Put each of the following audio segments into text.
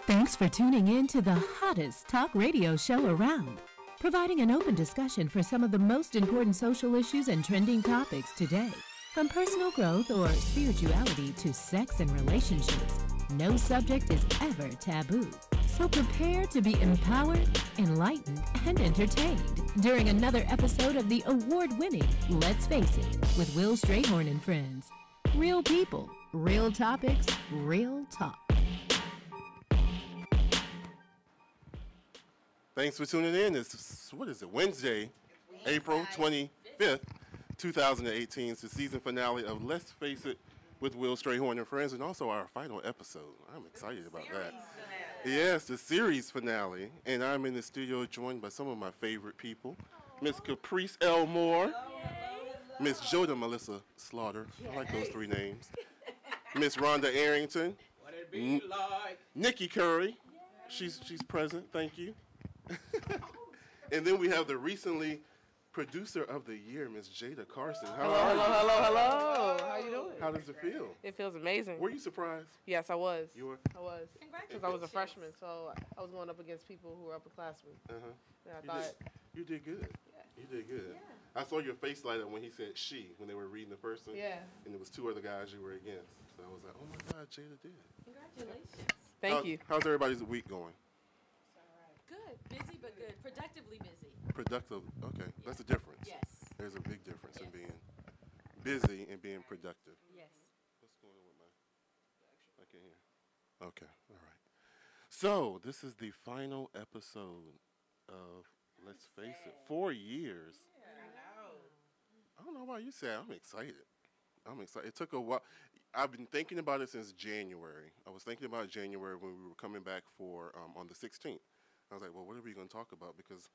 Thanks for tuning in to the hottest talk radio show around, providing an open discussion for some of the most important social issues and trending topics today. From personal growth or spirituality to sex and relationships, no subject is ever taboo. So prepare to be empowered, enlightened, and entertained during another episode of the award-winning Let's Face It with Will Strayhorn and Friends. Real people, real topics, real talk. Thanks for tuning in. It's, Wednesday, April 25th, 2018. It's the season finale of Let's Face It with Will Strayhorn and Friends, and also our final episode. I'm excited about that. Yes, the series finale. And I'm in the studio joined by some of my favorite people. Miss Caprice Elmore, Miss Joda Melissa Slaughter. I like those three names. Miss Rhonda Arrington. What it be like? Nikki Curry. She's present. Thank you. And then we have the recently Producer of the Year, Miss Jada Carson. Hello. How you doing? How does it feel? It feels amazing. Were you surprised? Yes, I was. You were? I was. Congratulations. Because I was a freshman, so I was going up against people who were upperclassmen. And I thought... You did good. Yeah. You did good. Yeah. I saw your face light up when he said she, when they were reading the person. Yeah. And there was two other guys you were against. So I was like, oh my God, Jada did. Congratulations. Thank you. How's everybody's week going? Good. Busy but good. Productively busy. Productive. Okay. That's the difference. Yes. There's a big difference in Yes. being busy and being productive. Yes. What's going on with my... I can't hear. Okay. All right. So, this is the final episode of Let's Face It. 4 years. I don't know why you said I'm excited. I'm excited. It took a while. I've been thinking about it since January. I was thinking about January when we were coming back for on the 16th. I was like, well, what are we going to talk about? Because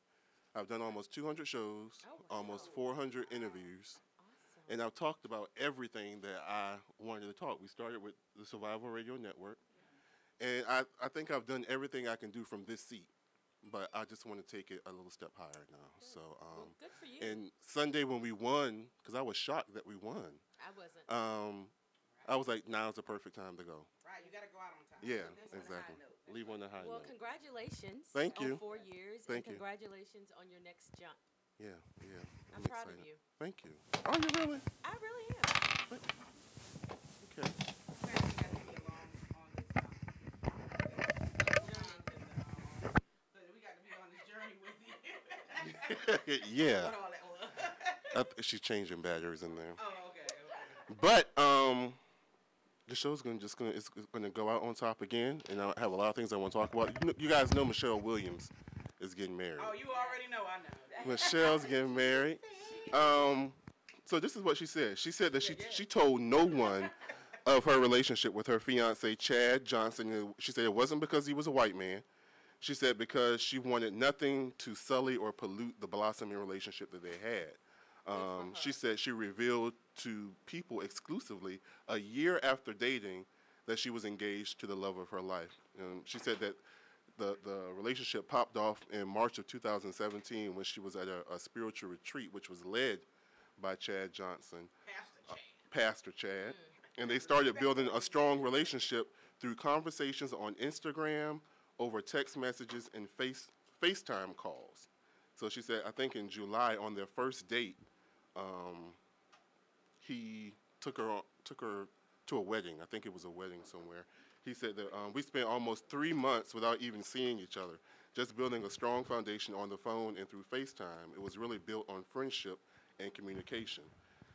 I've done almost 200 shows, almost 400 interviews, and I've talked about everything that I wanted to talk. We started with the Survival Radio Network, and I think I've done everything I can do from this seat, but I just want to take it a little step higher now. Good. So, Well, good for you. And Sunday when we won, because I was shocked that we won, I wasn't. I was like, now's the perfect time to go. Right, you got to go out on time. Yeah, That's on a exactly. high note. Leave on a high Well, note. congratulations. Thank you. On 4 years. Thank and you. congratulations on your next jump. Yeah. I'm proud excited. of you. Thank you. Oh, you really? I really am. Okay. Glad you got to be along on this but we got to be on this journey with you. Yeah. What all that was. She's changing batteries in there. Oh, okay. But the show's gonna go out on top again, and I have a lot of things I want to talk about. You guys know Michelle Williams is getting married. Oh, you already know. I know. Michelle's getting married. So this is what she said. She said that she told no one of her relationship with her fiance Chad Johnson. She said it wasn't because he was a white man. She said because she wanted nothing to sully or pollute the blossoming relationship that they had. She said she revealed to people exclusively a year after dating that she was engaged to the love of her life. She said that the relationship popped off in March of 2017 when she was at a spiritual retreat, which was led by Chad Johnson, Pastor Chad. And they started building a strong relationship through conversations on Instagram, over text messages, and FaceTime calls. So she said, I think in July on their first date, he took her to a wedding. I think it was a wedding somewhere. He said that we spent almost 3 months without even seeing each other, just building a strong foundation on the phone and through FaceTime. It was really built on friendship and communication.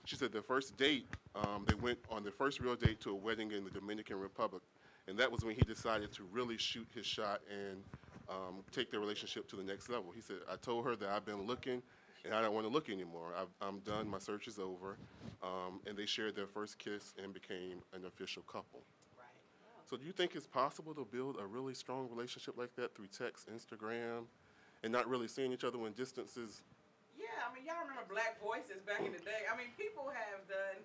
She said their first date, they went on their first real date to a wedding in the Dominican Republic, and that was when he decided to really shoot his shot and take their relationship to the next level. He said, I told her that I've been looking and I don't want to look anymore. I'm done, my search is over. And they shared their first kiss and became an official couple. Right. So do you think it's possible to build a really strong relationship like that through text, Instagram, and not really seeing each other when distance is... Yeah, I mean, y'all remember Black Voices back in the day? I mean, people have done...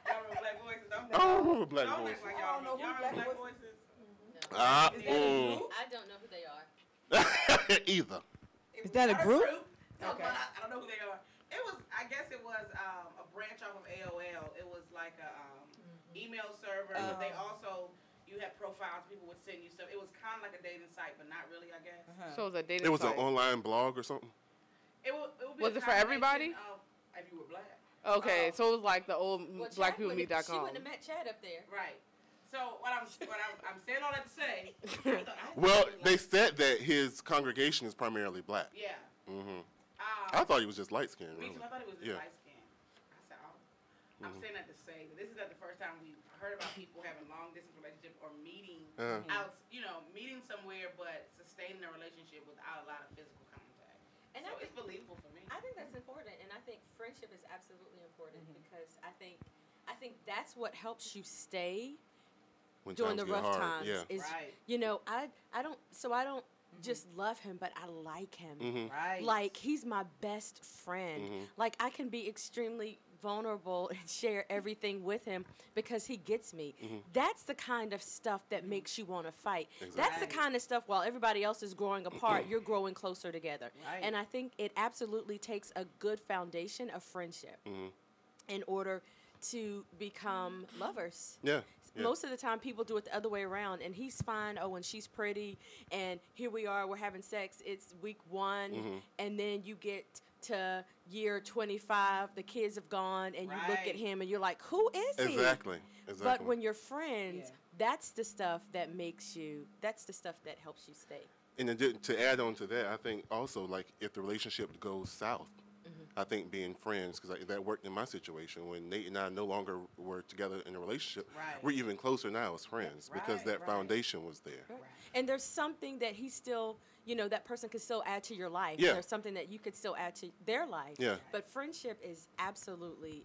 y'all remember Black Voices? I don't remember Black Don't Voices. act like y'all know. Y'all remember Black Voices? No. I don't know who they are. Either. Is that a group? Okay. I don't know who they are. It was, I guess it was a branch off of AOL. It was like a email server, but they also you had profiles, people would send you stuff. It was kind of like a dating site, but not really, I guess. So it was a dating It was site. an online blog or something? It would be Was a it for everybody? combination of if you were black. Okay, so it was like the old Well, Chad blackpeoplemeet.com. She wouldn't have met Chad up there. Right. So what I'm saying all that to say. Well, they said that his congregation is primarily black. Yeah. Mm-hmm. I thought he was just light skinned. Me Really. too. I thought it was just Yeah. light skin. I said, oh. I'm saying that to say that this is not the first time we heard about people having long distance relationships or meeting out, meeting somewhere but sustaining a relationship without a lot of physical contact. And so I it's believable for me. I think that's important, and I think friendship is absolutely important because I think that's what helps you stay When during the times get rough hard, times. yeah. Is Right. I don't just love him, but I like him. Mm-hmm. Right. Like, he's my best friend. Mm-hmm. Like, I can be extremely vulnerable and share everything with him because he gets me. Mm-hmm. That's the kind of stuff that makes you want to fight. Exactly. That's the kind of stuff, while everybody else is growing apart, you're growing closer together. Right. And I think it absolutely takes a good foundation of friendship in order to become lovers. Yeah. Yeah. Most of the time, people do it the other way around, and he's fine. Oh, and she's pretty, and here we are, we're having sex. It's week 1, and then you get to year 25, the kids have gone, and you look at Right. him, and you're like, who is he? Exactly. But when you're friends, Yeah. that's the stuff that that's the stuff that helps you stay. And then to add on to that, I think also, like, if the relationship goes south, I think being friends, because that worked in my situation when Nate and I no longer were together in a relationship. Right. We're even closer now as friends because that right. foundation was there. Right. And there's something that he still, that person could still add to your life. Yeah. There's something that you could still add to their life. Yeah. But friendship is absolutely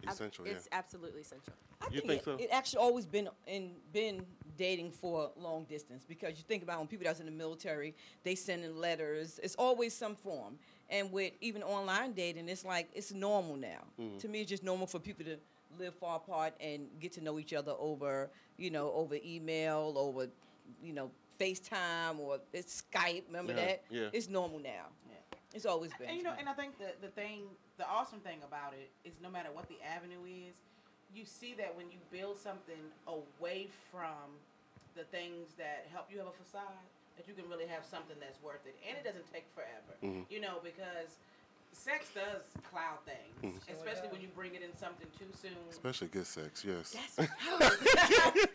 Essential, It's absolutely essential. You think so? It actually always been dating for long distance, because you think about when people that's in the military, they send in letters. It's always some form. And with even online dating, it's like it's normal now. To me, it's just normal for people to live far apart and get to know each other over, over email, over, FaceTime, or it's Skype. Remember that? Yeah. It's normal now. Yeah. It's always been. And and I think the awesome thing about it is no matter what the avenue is, you see that when you build something away from the things that help you have a facade, that you can really have something that's worth it, and it doesn't take forever. Because sex does cloud things, especially when you bring it in something too soon. Especially good sex, yes.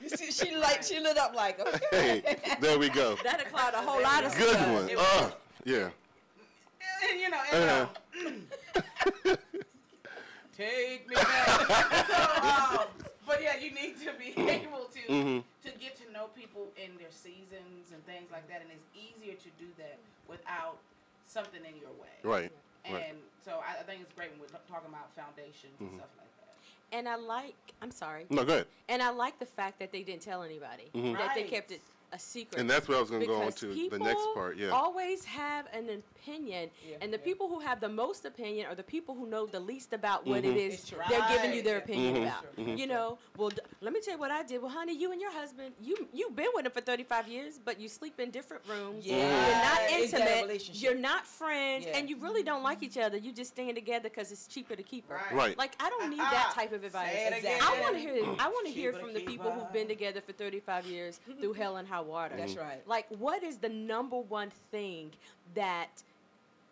You see, she lit up like, okay. Hey, there we go. That'll cloud a whole lot of Good stuff. one. Yeah. Take me back. But yeah, you need to be able to get to know people in their seasons and things like that, and it's easier to do that without something in your way. Right. And Right. so I think it's great when we're talking about foundations and stuff like that. And I'm sorry. No, go ahead. And I like the fact that they didn't tell anybody, that they Right. kept it a secret. And that's what I was going to go on Because to the next part. people Yeah. always have an opinion, and the people who have the most opinion are the people who know the least about what it is It's they're giving you right. their opinion about. Sure. Well, let me tell you what I did. Well, honey, you and your husband, you've been with him for 35 years, but you sleep in different rooms. Yeah. You're not It's that intimate. relationship. You're not friends, Yeah. and you really don't like each other. You just staying together because it's cheaper to keep her. Right. Right. Like, I don't need that type of advice. Say it again. I want to hear Cheaper to from the keep people her. who've been together for 35 years through hell and high water. That's right. Like, what is the number one thing that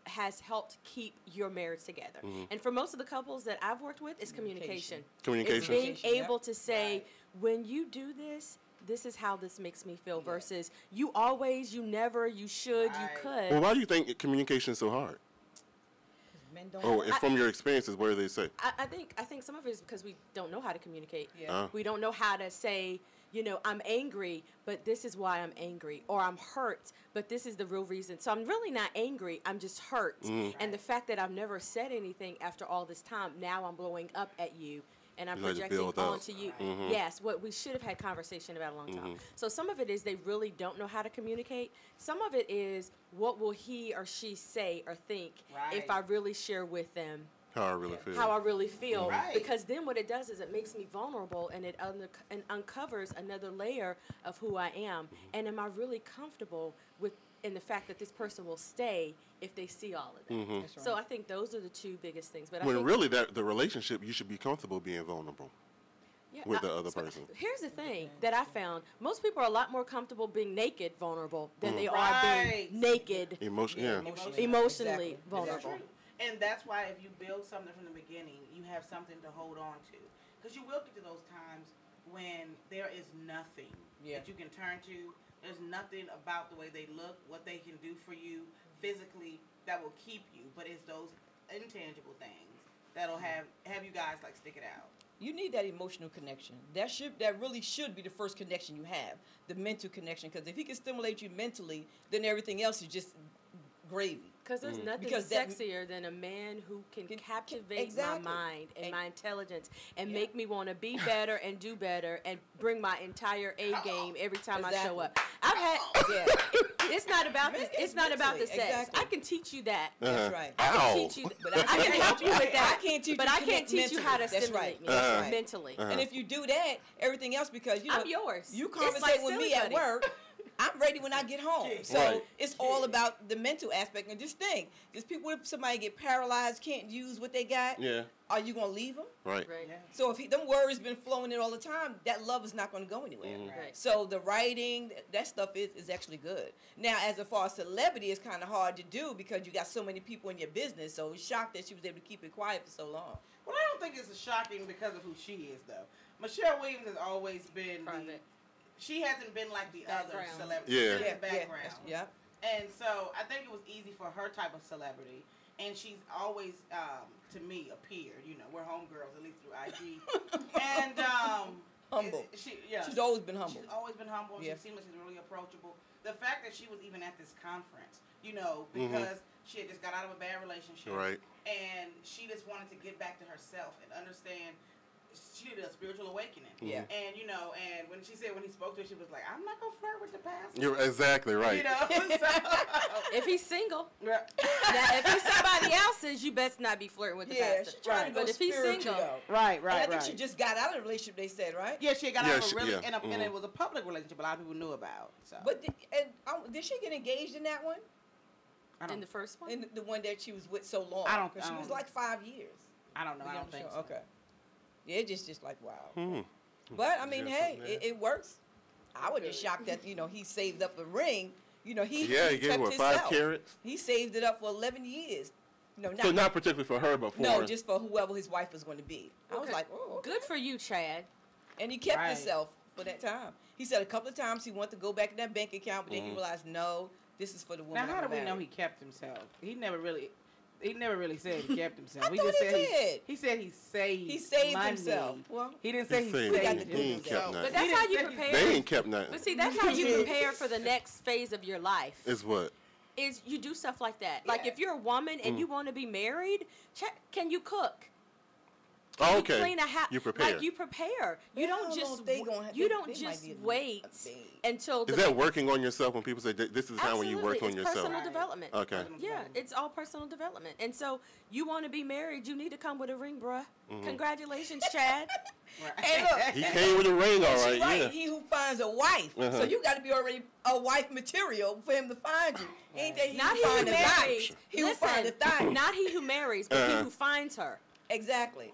has helped keep your marriage together? And for most of the couples that I've worked with, it's communication. Communication. It's being Communication, able yep. to say, Right. when you do this, this is how this makes me feel, versus you always, you never, you should, you Right. could. Well, why do you think communication is so hard? Men don't. Oh, and from your experiences, what do they say? I think some of it is because we don't know how to communicate. Yeah. We don't know how to say, I'm angry, but this is why I'm angry. Or I'm hurt, but this is the real reason. So I'm really not angry. I'm just hurt. And the fact that I've never said anything after all this time, now I'm blowing up at you. And I'm You let it projecting build up. onto you. Yes, what we should have had conversation about a long time. So some of it is they really don't know how to communicate. Some of it is what will he or she say or think if Right. I really share with them How I really feel. how I really feel. Right. Because then what it does is it makes me vulnerable, and it uncovers another layer of who I am. And am I really comfortable in the fact that this person will stay if they see all of that? That's right. So I think those are the two biggest things. But I When think really the relationship, you should be comfortable being vulnerable. with the other person. Here's the thing that I found: most people are a lot more comfortable being naked, vulnerable, than they are Right. being naked, Emotionally emotionally vulnerable. And that's why if you build something from the beginning, you have something to hold on to. Because you will get to those times when there is nothing that you can turn to. There's nothing about the way they look, what they can do for you physically that will keep you. But it's those intangible things that'll have you guys like stick it out. You need that emotional connection. That really should be the first connection you have, the mental connection. Because if he can stimulate you mentally, then everything else is just gravy. Because there's nothing sexier than a man who can captivate my mind and my intelligence and make me want to be better and do better and bring my entire A game every time I show up. I've had. It's not about this. It's not about the sex. Exactly. I can teach you that. That's right. I can teach you, but I can help you with that. I can't teach but you I can't teach you how to mentally. stimulate me That's right. mentally. And if you do that, everything else, because you know, I'm yours. You It's conversate like with me silly at putty. work. I'm ready when I get home. So Right. it's all about the mental aspect. And just think, there's people, if somebody get paralyzed, can't use what they got, are you going to leave them? Right. Right. So if them words been flowing in all the time, that love is not going to go anywhere. Right. So the writing, that stuff is actually good. Now, as far as celebrity, it's kind of hard to do because you got so many people in your business. So it's shocked that she was able to keep it quiet for so long. Well, I don't think it's shocking because of who she is, though. Michelle Williams has always been Private. She hasn't been like the other Background. celebrities. Yeah. She's in the background. Yeah. And so I think it was easy for her type of celebrity. And she's always, to me, appeared. You know, we're homegirls, at least through IG. And Humble. She's always been humble. She's always been humble. Yeah. She seemed like she's really approachable. The fact that she was even at this conference, you know, because she had just got out of a bad relationship. Right. And she just wanted to get back to herself and understand. She did a spiritual awakening. Yeah. And, you know, and when she said when he spoke to her, she was like, I'm not going to flirt with the pastor. You're exactly right. You know? So, If he's single, yeah. now, if he's somebody else's, you best not be flirting with the pastor. She's trying to go But if he's spiritual, single, though. Right, And I think she just got out of the relationship, they said, right? Yeah, she got out of a really, yeah. and it was a public relationship a lot of people knew about. So. But did she get engaged in that one? in the first one, In the one that she was with so long? I don't- 'Cause I she was don't- like 5 years. I don't know. I You don't think sure? so. Okay. Yeah, it's just like, wow. Hmm. But, I mean, Yeah, hey, something it works. I was just shocked that, you know, he saved up a ring. You know, he He gave kept what, himself. 5 carats? He saved it up for 11 years. No, So not particularly for her, but for no, just for whoever his wife was going to be. I was Okay. like, oh, okay. good for you, Chad. And he kept Right. himself for that time. He said a couple of times he wanted to go back in that bank account, but then he realized, no, this is for the woman. Now, how I'm do we know married. he kept himself? He never really said he kept himself. I he thought just he said did. he said he saved. He saved money. himself. Well, He didn't say he saved saved. got to do He ain't himself. kept But nothing. that's how you didn't say he prepare. They ain't kept nothing. But see, that's how you prepare for the next phase of your life. Is what? Is you do stuff like that. Like Yeah. if you're a woman and you want to be married, can you cook? Oh, You okay. clean a house. You prepare. Like you prepare. You Well, I don't don't know just if they gonna- you they- don't they might just be a wait thing. until Is the that working on yourself when people say this is how when you work on it's yourself? personal Right. development. Okay. Yeah, it's all personal development. And so you want to be married, you need to come with a ring, bruh. Congratulations, Chad. Right. Hey, look. He came with a ring, all She's right. right. Yeah. He who finds a wife. So you got to be already a wife material for him to find you. Ain't that he Not who he who finds a marries. thigh? He who finds a thigh. Not he who marries, but he who finds her. Exactly.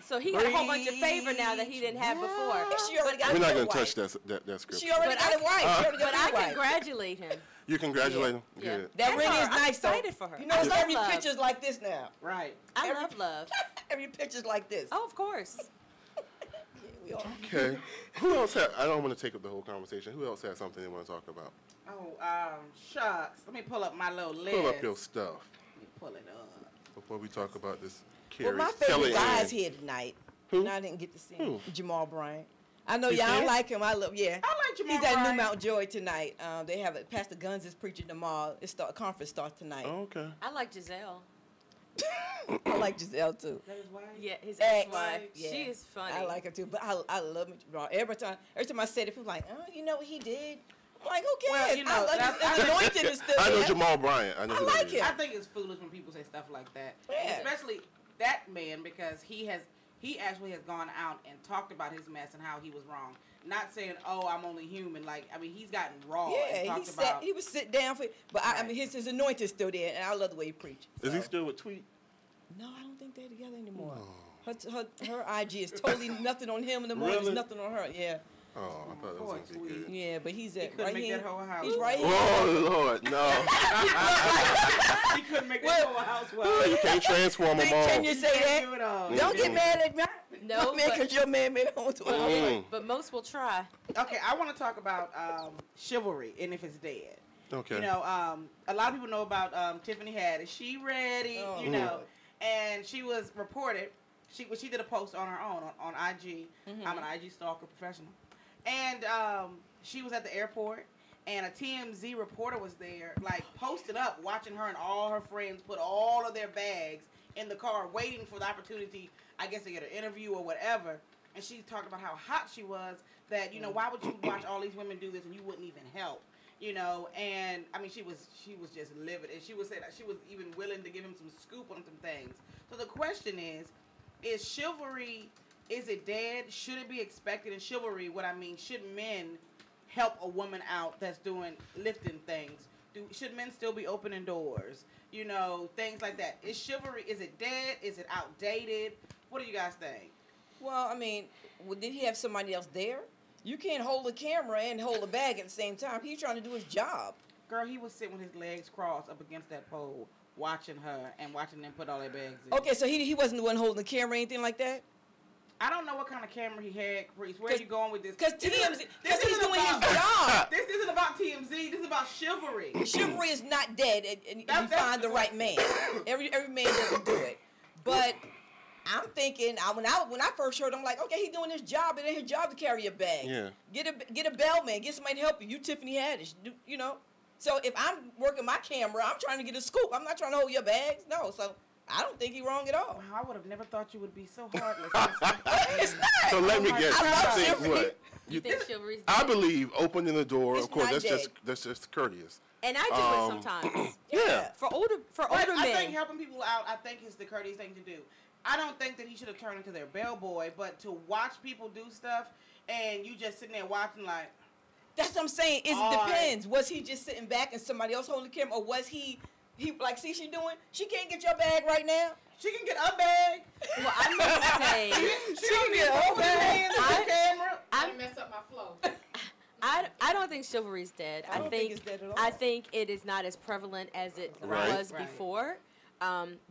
So he got a whole bunch of favor now that he didn't have before. And she already got We're a not good going to touch wife. that scripture. She already But got a wife. She already But got I a wife. congratulate him. You congratulate him? Yeah. Good. That And ring her. is I'm nice, though. excited for her. You know, I it's love every love. picture's like this now. Right. I love love. Every picture's like this. Oh, of course. We all- Okay. Who else had, I don't want to take up the whole conversation. Who else had something they want to talk about? Oh, shucks. Let me pull up my little list. Pull up your stuff Let me pull it up. before we talk about this Well, Carrie. my favorite Kelly guy's Ann. here tonight. Who? And I didn't get to see him. Who? Jamal Bryant. I know He's y'all here? like him. I love, yeah. I like Jamal He's at New Bryant. Mount Joy tonight. They have it. Pastor Guns is preaching tomorrow. Conference starts tonight. Oh, okay. I like Giselle. I like Giselle too. That is why. Yeah, his Ex. ex-wife. Yeah. She is funny. I like her too. But I love Jamal. Every time I say it, people like, oh, you know what he did? I'm like, who cares? Well, you know, I love that's- his anointing is still I know there. Jamal Bryant. I know I who like that is. him. I think it's foolish when people say stuff like that. Yeah. Especially that man, because he actually has gone out and talked about his mess and how he was wrong. Not saying, oh, I'm only human. Like, I mean, he's gotten raw and Yeah, talked about. he would sit down for, but I mean, his anointing is still there, and I love the way he preached. Is he So. still with Tweet? No, I don't think they're together anymore. Her IG is totally nothing on him in the morning. Really? It's nothing on her. Yeah. Oh, I thought it was going to be good. Yeah, but he's He at couldn't right make here. that whole house. He's right here. Oh, Lord, no. He couldn't make that whole house well. You can't transform them all. Can you say that? Do it all. Don't get mad at me. No, man, but- because your man made it home to Mm. But most will try. Okay, I want to talk about chivalry and if it's dead. Okay. You know, a lot of people know about Tiffany Haddish. She ready, Oh, you know, and she was reported. She did a post on her own on IG. I'm an IG stalker professional, and she was at the airport, and a TMZ reporter was there, like posted up, watching her and all her friends put all of their bags in the car, waiting for the opportunity, I guess, to get an interview or whatever. And she talked about how hot she was. That, you know, why would you watch all these women do this and you wouldn't even help? You know, and I mean, she was just livid, and she was saying that she was even willing to give him some scoop on some things. So the question is chivalry, is it dead? Should it be expected? In chivalry, what I mean, should men help a woman out that's doing lifting things? Should men still be opening doors? You know, things like that. Is chivalry, is it dead? Is it outdated? What do you guys think? Well, I mean, did he have somebody else there? You can't hold a camera and hold a bag at the same time. He's trying to do his job. Girl, he was sitting with his legs crossed up against that pole, watching her and watching them put all their bags in. Okay, so he wasn't the one holding the camera or anything like that? I don't know what kind of camera he had, Caprice. Where are you going with this? Because This TMZ, isn't- because this he's isn't doing his about- job. This isn't about TMZ. This is about chivalry. Chivalry is not dead, and you That's find the what- right man. Every man doesn't do it. But I'm thinking, when I first heard, I'm like, okay, he's doing his job. It ain't his job to carry a bag. Yeah. Get a bellman. Get somebody to help you. You Tiffany Haddish, you know. So if I'm working my camera, I'm trying to get a scoop. I'm not trying to hold your bags. No, so I don't think he's wrong at all. Wow, I would have never thought you would be so heartless. It's not. So let me Oh my guess. God. You I think love what? You think chivalry's I dead? believe opening the door. It's Of course, not that's just courteous. And I do it sometimes. Yeah. For older But men. I think helping people out, I think is the courteous thing to do. I don't think that he should have turned into their bellboy, but to watch people do stuff and you just sitting there watching like, That's what I'm saying. It All right. depends. Was he just sitting back and somebody else holding the camera, or was he like, see, she doing? She can't get your bag right now. she can get a bag. Well, I must say, She can get a bag. I- Camera. I mess up my flow. I don't think chivalry's dead. I don't think it's dead at all. I think it is not as prevalent as it Right. was Right. before.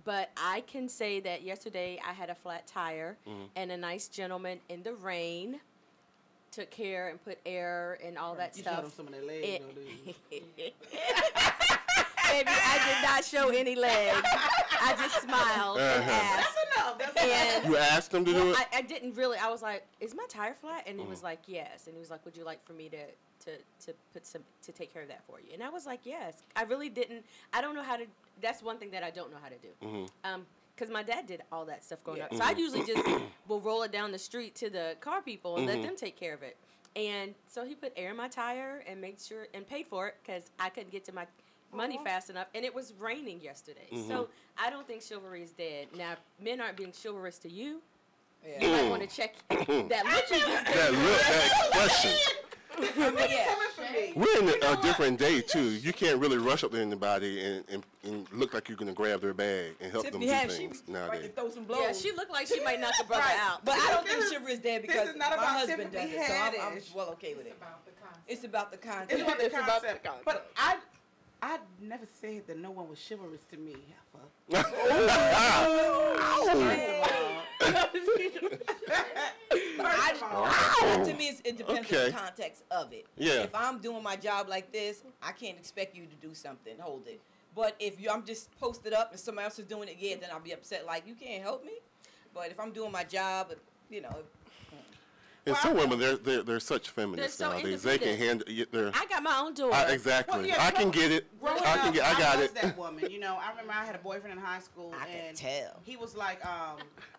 But I can say that yesterday I had a flat tire, and a nice gentleman in the rain took care and put air and all that You showed them stuff. some of their legs, It- though, didn't you? Baby, I did not show any legs. I just smiled and asked. That's enough. That's enough. And You asked him to do well, it. I didn't really. I was like, "Is my tire flat?" And he was like, "Yes." And he was like, "Would you like for me to take care of that for you?" And I was like, "Yes." I really didn't. I don't know how to. That's one thing that I don't know how to do. Because my dad did all that stuff growing up, so I usually just will roll it down the street to the car people and let them take care of it. And so he put air in my tire and made sure and paid for it because I couldn't get to my money fast enough, and it was raining yesterday. So I don't think chivalry is dead. Now, if men aren't being chivalrous to you, you might want to check that look you just gave That me. look, that question. Yeah. Coming for me. We're in a different day too. You can't really rush up to anybody and look like you're gonna grab their bag and help Tiffany them had do she things was right nowadays. to throw some blows. Yeah, she looked like she might knock a brother Right. out. But I don't think This is- chivalry is dead this because is not my about husband Tiffany does it, so I'm Haddish. well okay with It's it. about the concept. It's about the content. It's about the It's about the concept. concept. But I never said that no one was chivalrous to me. First of all, To me, it depends on Okay. the context of it. Yeah. If I'm doing my job like this, I can't expect you to do something. Hold it. But if I'm just posted up and somebody else is doing it, yeah, then I'll be upset. Like, you can't help me. But if I'm doing my job, you know, And some women, they're such feminists They're so nowadays. They can handle. They're I got my own door. exactly. Well, yeah, I can get it. growing I can up, get. I got was it. that woman. You know, I remember I had a boyfriend in high school, I can and tell. he was like,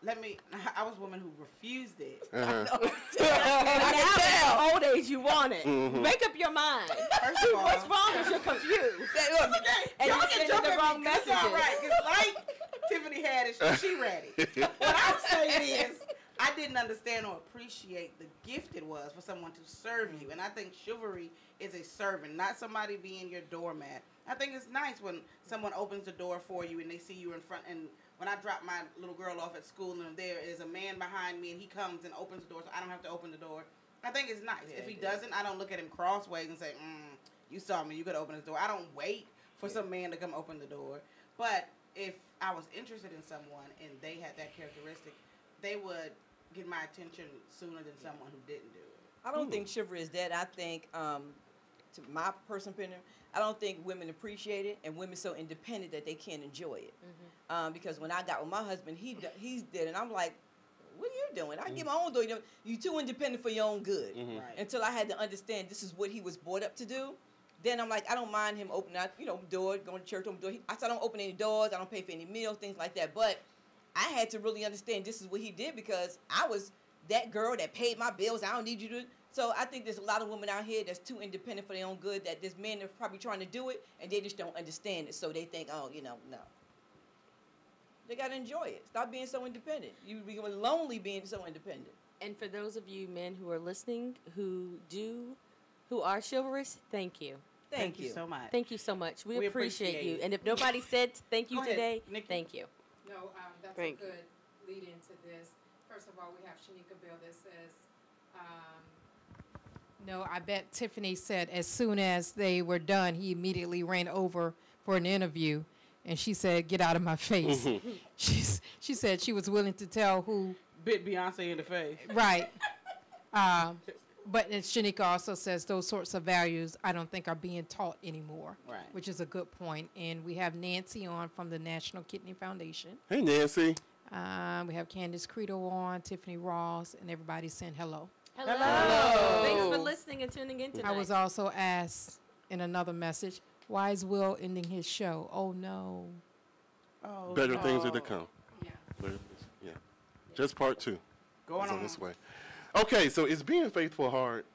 let me. I was a woman who refused it. But now, at old age, you want it. Make up your mind. First of all, What's wrong is you're confused. And y'all you're can sending jump the at wrong me, 'cause it's all messages. right, 'cause like Tiffany Haddish, she ready. What I'm saying is, I didn't understand or appreciate the gift it was for someone to serve you. And I think chivalry is a servant, not somebody being your doormat. I think it's nice when someone opens the door for you and they see you in front and when I drop my little girl off at school and there is a man behind me and he comes and opens the door so I don't have to open the door, I think it's nice. If he doesn't, I don't look at him crossways and say, you saw me, you could open the door. I don't wait for some man to come open the door. But if I was interested in someone and they had that characteristic, they would get my attention sooner than someone who didn't do it. I don't think chivalry is dead. I think, to my personal opinion, I don't think women appreciate it, and women so independent that they can't enjoy it. Because when I got with my husband, he's dead, and I'm like, what are you doing? I get my own door. You too independent for your own good. Right. Until I had to understand this is what he was brought up to do. Then I'm like, I don't mind him opening out, door, going to church, open door. I don't open any doors. I don't pay for any meals, things like that. But I had to really understand this is what he did because I was that girl that paid my bills. I don't need you to. So I think there's a lot of women out here that's too independent for their own good that this men are probably trying to do it and they just don't understand it. So they think, no. They got to enjoy it. Stop being so independent. You become lonely being so independent. And for those of you men who are listening who are chivalrous, thank you. Thank you so much. Thank you so much. We appreciate you. it. And if nobody said thank you Go ahead, today, Nikki. thank you. No, that's Thank a good lead into this. First of all, we have Shanika Bill that says, no, I bet Tiffany said as soon as they were done, he immediately ran over for an interview. And she said, get out of my face. She said she was willing to tell who. Bit Beyonce in the face. Right. But Shanika also says those sorts of values I don't think are being taught anymore. Right. Which is a good point. And we have Nancy on from the National Kidney Foundation. Hey, Nancy. We have Candace Credo on, Tiffany Ross, and everybody saying hello. Hello. Thanks for listening and tuning in tonight. I was also asked in another message, why is Will ending his show? Oh, no. Oh, Better things are to come. Yeah. Yeah. Just part 2. Going It's on on this way. Okay, so is being faithful hard?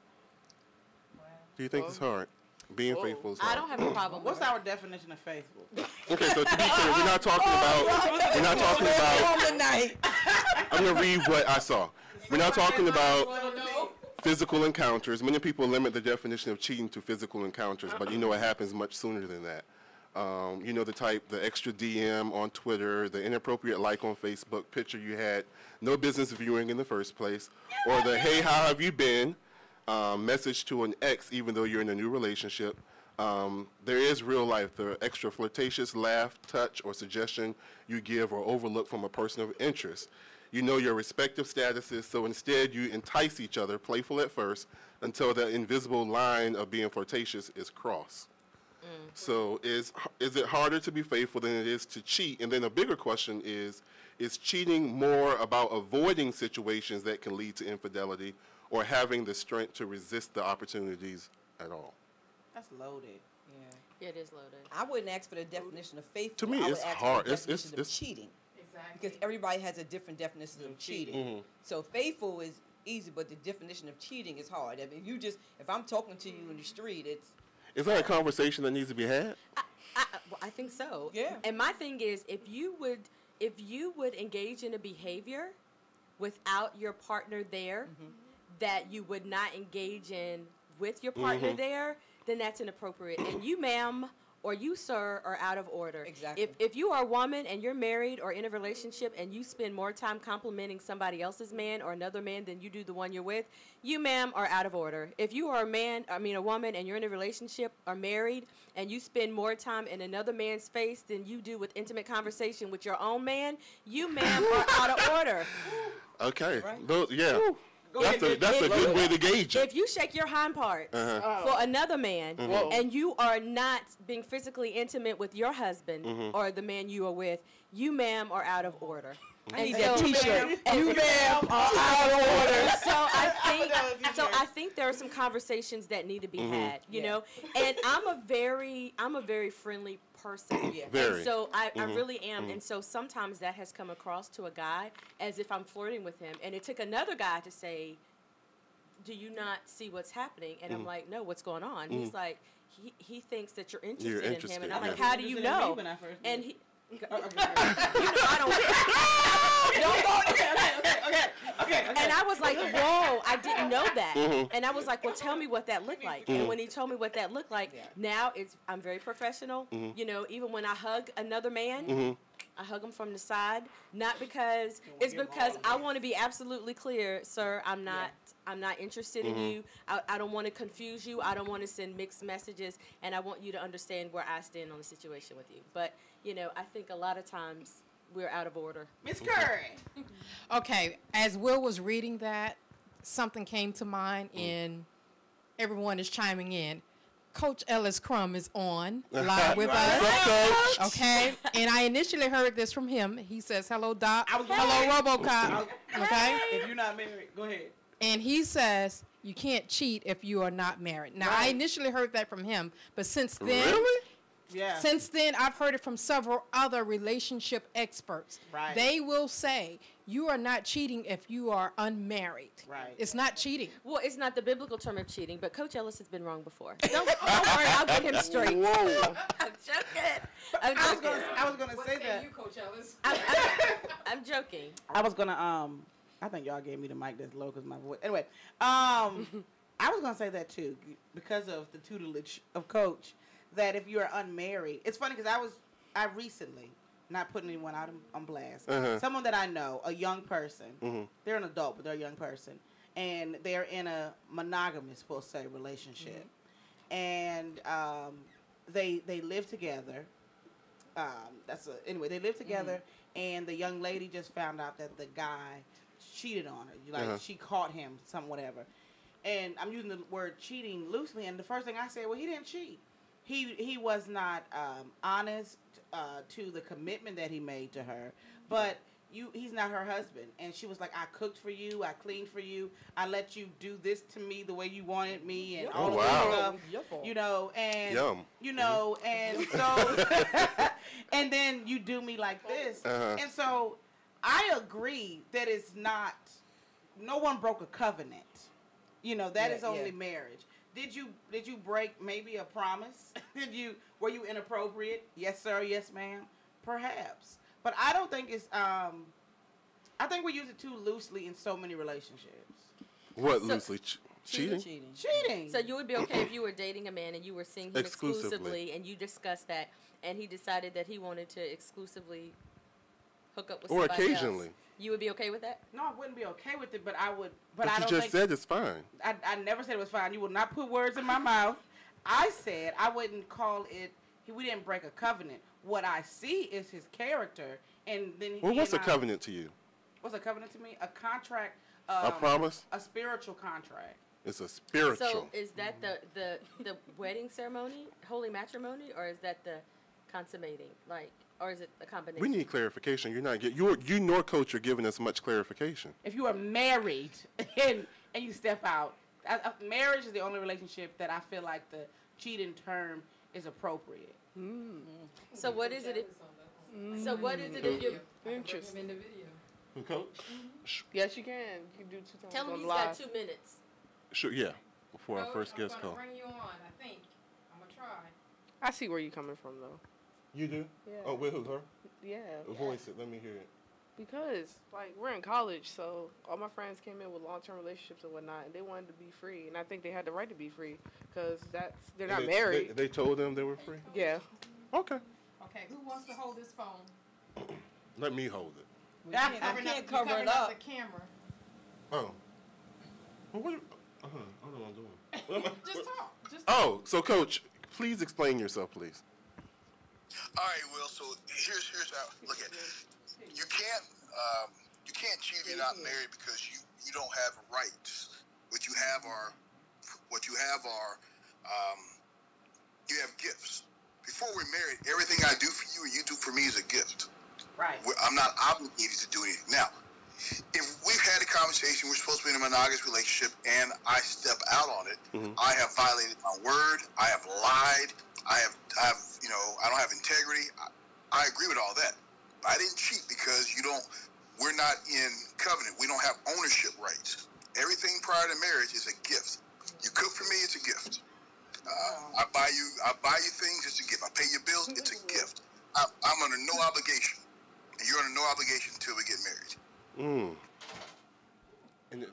Do you think it's hard? Being faithful is hard. I don't have a problem What's with it. our definition of faithful? Okay, so to be clear, we're not talking about. We're not talking about. I'm gonna read what I saw. We're not talking about physical encounters. Many people limit the definition of cheating to physical encounters, but you know it happens much sooner than that. The extra DM on Twitter, the inappropriate like on Facebook, picture you had no business viewing in the first place, or the hey, how have you been message to an ex even though you're in a new relationship. There is real life, the extra flirtatious laugh, touch, or suggestion you give or overlook from a person of interest. You know your respective statuses, so instead you entice each other, playful at first, until the invisible line of being flirtatious is crossed. So is it harder to be faithful than it is to cheat? And then a bigger question is cheating more about avoiding situations that can lead to infidelity or having the strength to resist the opportunities at all? That's loaded. Yeah. It is loaded. I wouldn't ask for the definition of faithful. To me, I would it's ask hard. For the It's definition of cheating. Exactly. Because everybody has a different definition of cheating. So faithful is easy, but the definition of cheating is hard. I mean, if I'm talking to you in the street, Is that a conversation that needs to be had? I think so. Yeah. And my thing is, if you would engage in a behavior without your partner there, that you would not engage in with your partner there, then that's inappropriate. And you, ma'am, or you, sir, are out of order. Exactly. If you are a woman and you're married or in a relationship and you spend more time complimenting somebody else's man or another man than you do the one you're with, you, ma'am, are out of order. If you are a woman and you're in a relationship or married and you spend more time in another man's face than you do with intimate conversation with your own man, you, ma'am, are out of order. Okay. Right. Yeah. That's a good way to gauge it. If you shake your hind parts for another man and you are not being physically intimate with your husband or the man you are with, you, ma'am, are out of order. I need that T-shirt. You, ma'am, are out of order. So I think there are some conversations that need to be had, you know. And I'm a very friendly person. Very. And so I really am. And so sometimes that has come across to a guy as if I'm flirting with him. And it took another guy to say, do you not see what's happening? And I'm like, no, what's going on? He's like, he thinks that you're interested in him. And I'm like, how do you know? And he... you know I don't. Okay. And I was like, whoa, I didn't know that. And I was like, well, tell me what that looked like. And when he told me what that looked like, now I'm very professional. You know, even when I hug another man, I hug him from the side, not because it's because I want to be absolutely clear, sir. I'm not interested in you. I don't want to confuse you. I don't want to send mixed messages, and I want you to understand where I stand on the situation with you. But I think a lot of times we're out of order. Miss Curry. Okay, as Will was reading that, something came to mind, and everyone is chiming in. Coach Ellis Crum is on live with us. What's up, Coach? Okay, and I initially heard this from him. He says, "Hello, Doc. Hello, RoboCop." Okay, If you're not married, go ahead. and he says you can't cheat if you are not married. Now, I initially heard that from him, but since then, Really? Yeah. since then, I've heard it from several other relationship experts. Right. They will say you are not cheating if you are unmarried. Right. It's not cheating. Well, it's not the biblical term of cheating, but Coach Ellis has been wrong before. Don't worry, I'll get him straight. Whoa. I'm joking. I'm I was joking. gonna say that. Coach Ellis? I'm joking. I was gonna I think y'all gave me the mic that's low because my voice. Anyway, I was gonna say that too because of the tutelage of Coach. That if you are unmarried, it's funny because I recently, not putting anyone out on blast, someone that I know, a young person, they're an adult but they're a young person, and they're in a monogamous, we'll say, relationship, and they live together. Anyway, they live together, and the young lady just found out that the guy cheated on her. Like she caught him, some whatever. And I'm using the word cheating loosely. And the first thing I said, well, he didn't cheat. He was not honest to the commitment that he made to her. But he's not her husband. And she was like, I cooked for you, I cleaned for you, I let you do this to me the way you wanted me, and all of that stuff. And and so and then you do me like this. And so I agree that it's not, no one broke a covenant. That is only marriage. Did you break maybe a promise? Were you inappropriate? Yes, sir. Yes, ma'am. Perhaps. But I don't think it's I think we use it too loosely in so many relationships. What loosely? Cheating? Cheating. So you would be okay if you were dating a man and you were seeing him exclusively and you discussed that and he decided that he wanted to exclusively hook up with somebody occasionally. else. You would be okay with that? No, I wouldn't be okay with it, but I would. But I don't just think, said it's fine. I never said it was fine. You will not put words in my mouth. I said I wouldn't call it. We didn't break a covenant. What I see is his character, and then. What's a covenant to you? What's a covenant to me? A contract. A promise. A spiritual contract. It's a spiritual. So is that the wedding ceremony, holy matrimony, or is that the consummating? Or is it a combination? We need clarification. You're not you nor Coach are giving us much clarification. If you are married and you step out, marriage is the only relationship that I feel like the cheating term is appropriate. So what is it? If you're Interesting. Coach? Yes, you can. You can do 2 times tell him on he's live. got 2 minutes. Sure, yeah. Before our first guest call. Bring you on, I think. I'm gonna try. I see where you're coming from, though. You do? Yeah. Oh, with who? Her? Yeah. Voice it. Let me hear it. Because, we're in college, so all my friends came in with long-term relationships and whatnot, and they wanted to be free. And I think they had the right to be free because they're not married. They told them they were free? Yeah. Okay. Okay, who wants to hold this phone? Let me hold it. We can't cover it up. The camera. Oh. Well, what am I doing? Just talk. Oh, so Coach, please explain yourself, please. All right, Will. So here's how. Look at it. You can't cheat if you're not married because you don't have rights. What you have are you have gifts. Before we're married, everything I do for you or you do for me is a gift. Right. I'm not obligated to do anything. Now, if we've had a conversation, we're supposed to be in a monogamous relationship, and I step out on it, I have violated my word. I have lied. I don't have integrity. I agree with all that. I didn't cheat because we're not in covenant. We don't have ownership rights. Everything prior to marriage is a gift. You cook for me, it's a gift. I buy you things, it's a gift. I pay your bills, it's a gift. I'm under no obligation. And you're under no obligation until we get married. And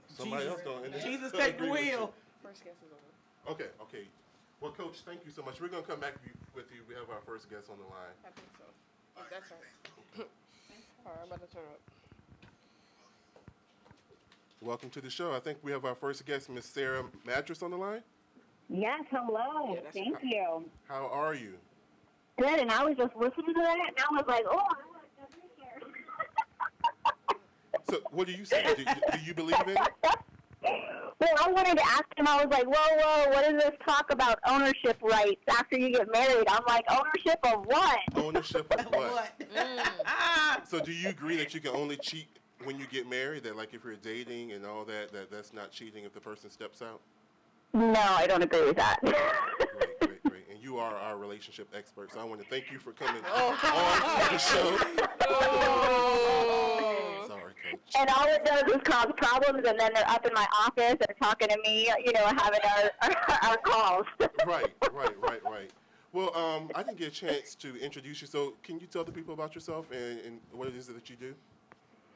somebody else don't. Jesus take the wheel. First guess is over. Okay. Well, Coach, thank you so much. We're going to come back with you. We have our first guest on the line. I think so. That's right. All right, I'm about to turn up. Welcome to the show. I think we have our first guest, Miss Sarah Mattress, on the line. Yes, hello. Thank you. How are you? Good, and I was just listening to that, and I was like, oh, I want to be here. So, what do you say? Do you believe in it? Well, I wanted to ask him, I was like, whoa, what is this talk about ownership rights after you get married? I'm like, ownership of what? Ownership of what? So do you agree that you can only cheat when you get married? That, like, if you're dating and all that, that's not cheating if the person steps out? No, I don't agree with that. Great. And you are our relationship expert, so I want to thank you for coming on to the show. Sorry, Coach. And all it does is cause problems, and then they're up in my office and talking to me, having our calls. Right. Well, I didn't get a chance to introduce you, so can you tell the people about yourself and what it is that you do?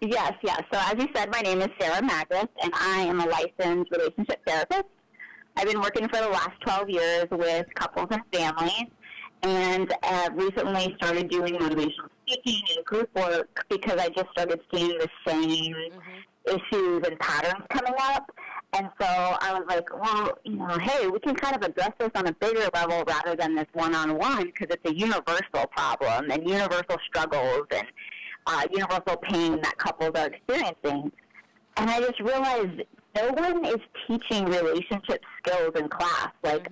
Yes. So as you said, my name is Sarah Magnus, and I am a licensed relationship therapist. I've been working for the last 12 years with couples and families, and recently started doing motivational speaking and group work because I just started seeing the same issues and patterns coming up. And so I was like, well, hey, we can kind of address this on a bigger level rather than this one-on-one, because it's a universal problem and universal struggles and universal pain that couples are experiencing. And I just realized no one is teaching relationship skills in class. Like,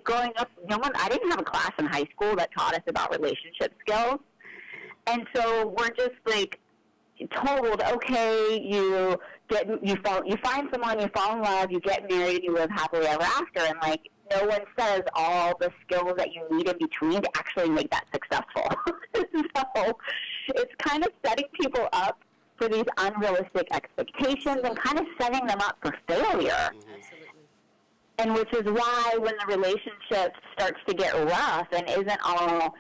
growing up, I didn't have a class in high school that taught us about relationship skills. And so we're just, like, told, okay, you find someone, you fall in love, you get married, you live happily ever after. And, like, no one says all the skills that you need in between to actually make that successful. So it's kind of setting people up for these unrealistic expectations and kind of setting them up for failure. Absolutely. And which is why when the relationship starts to get rough and isn't all,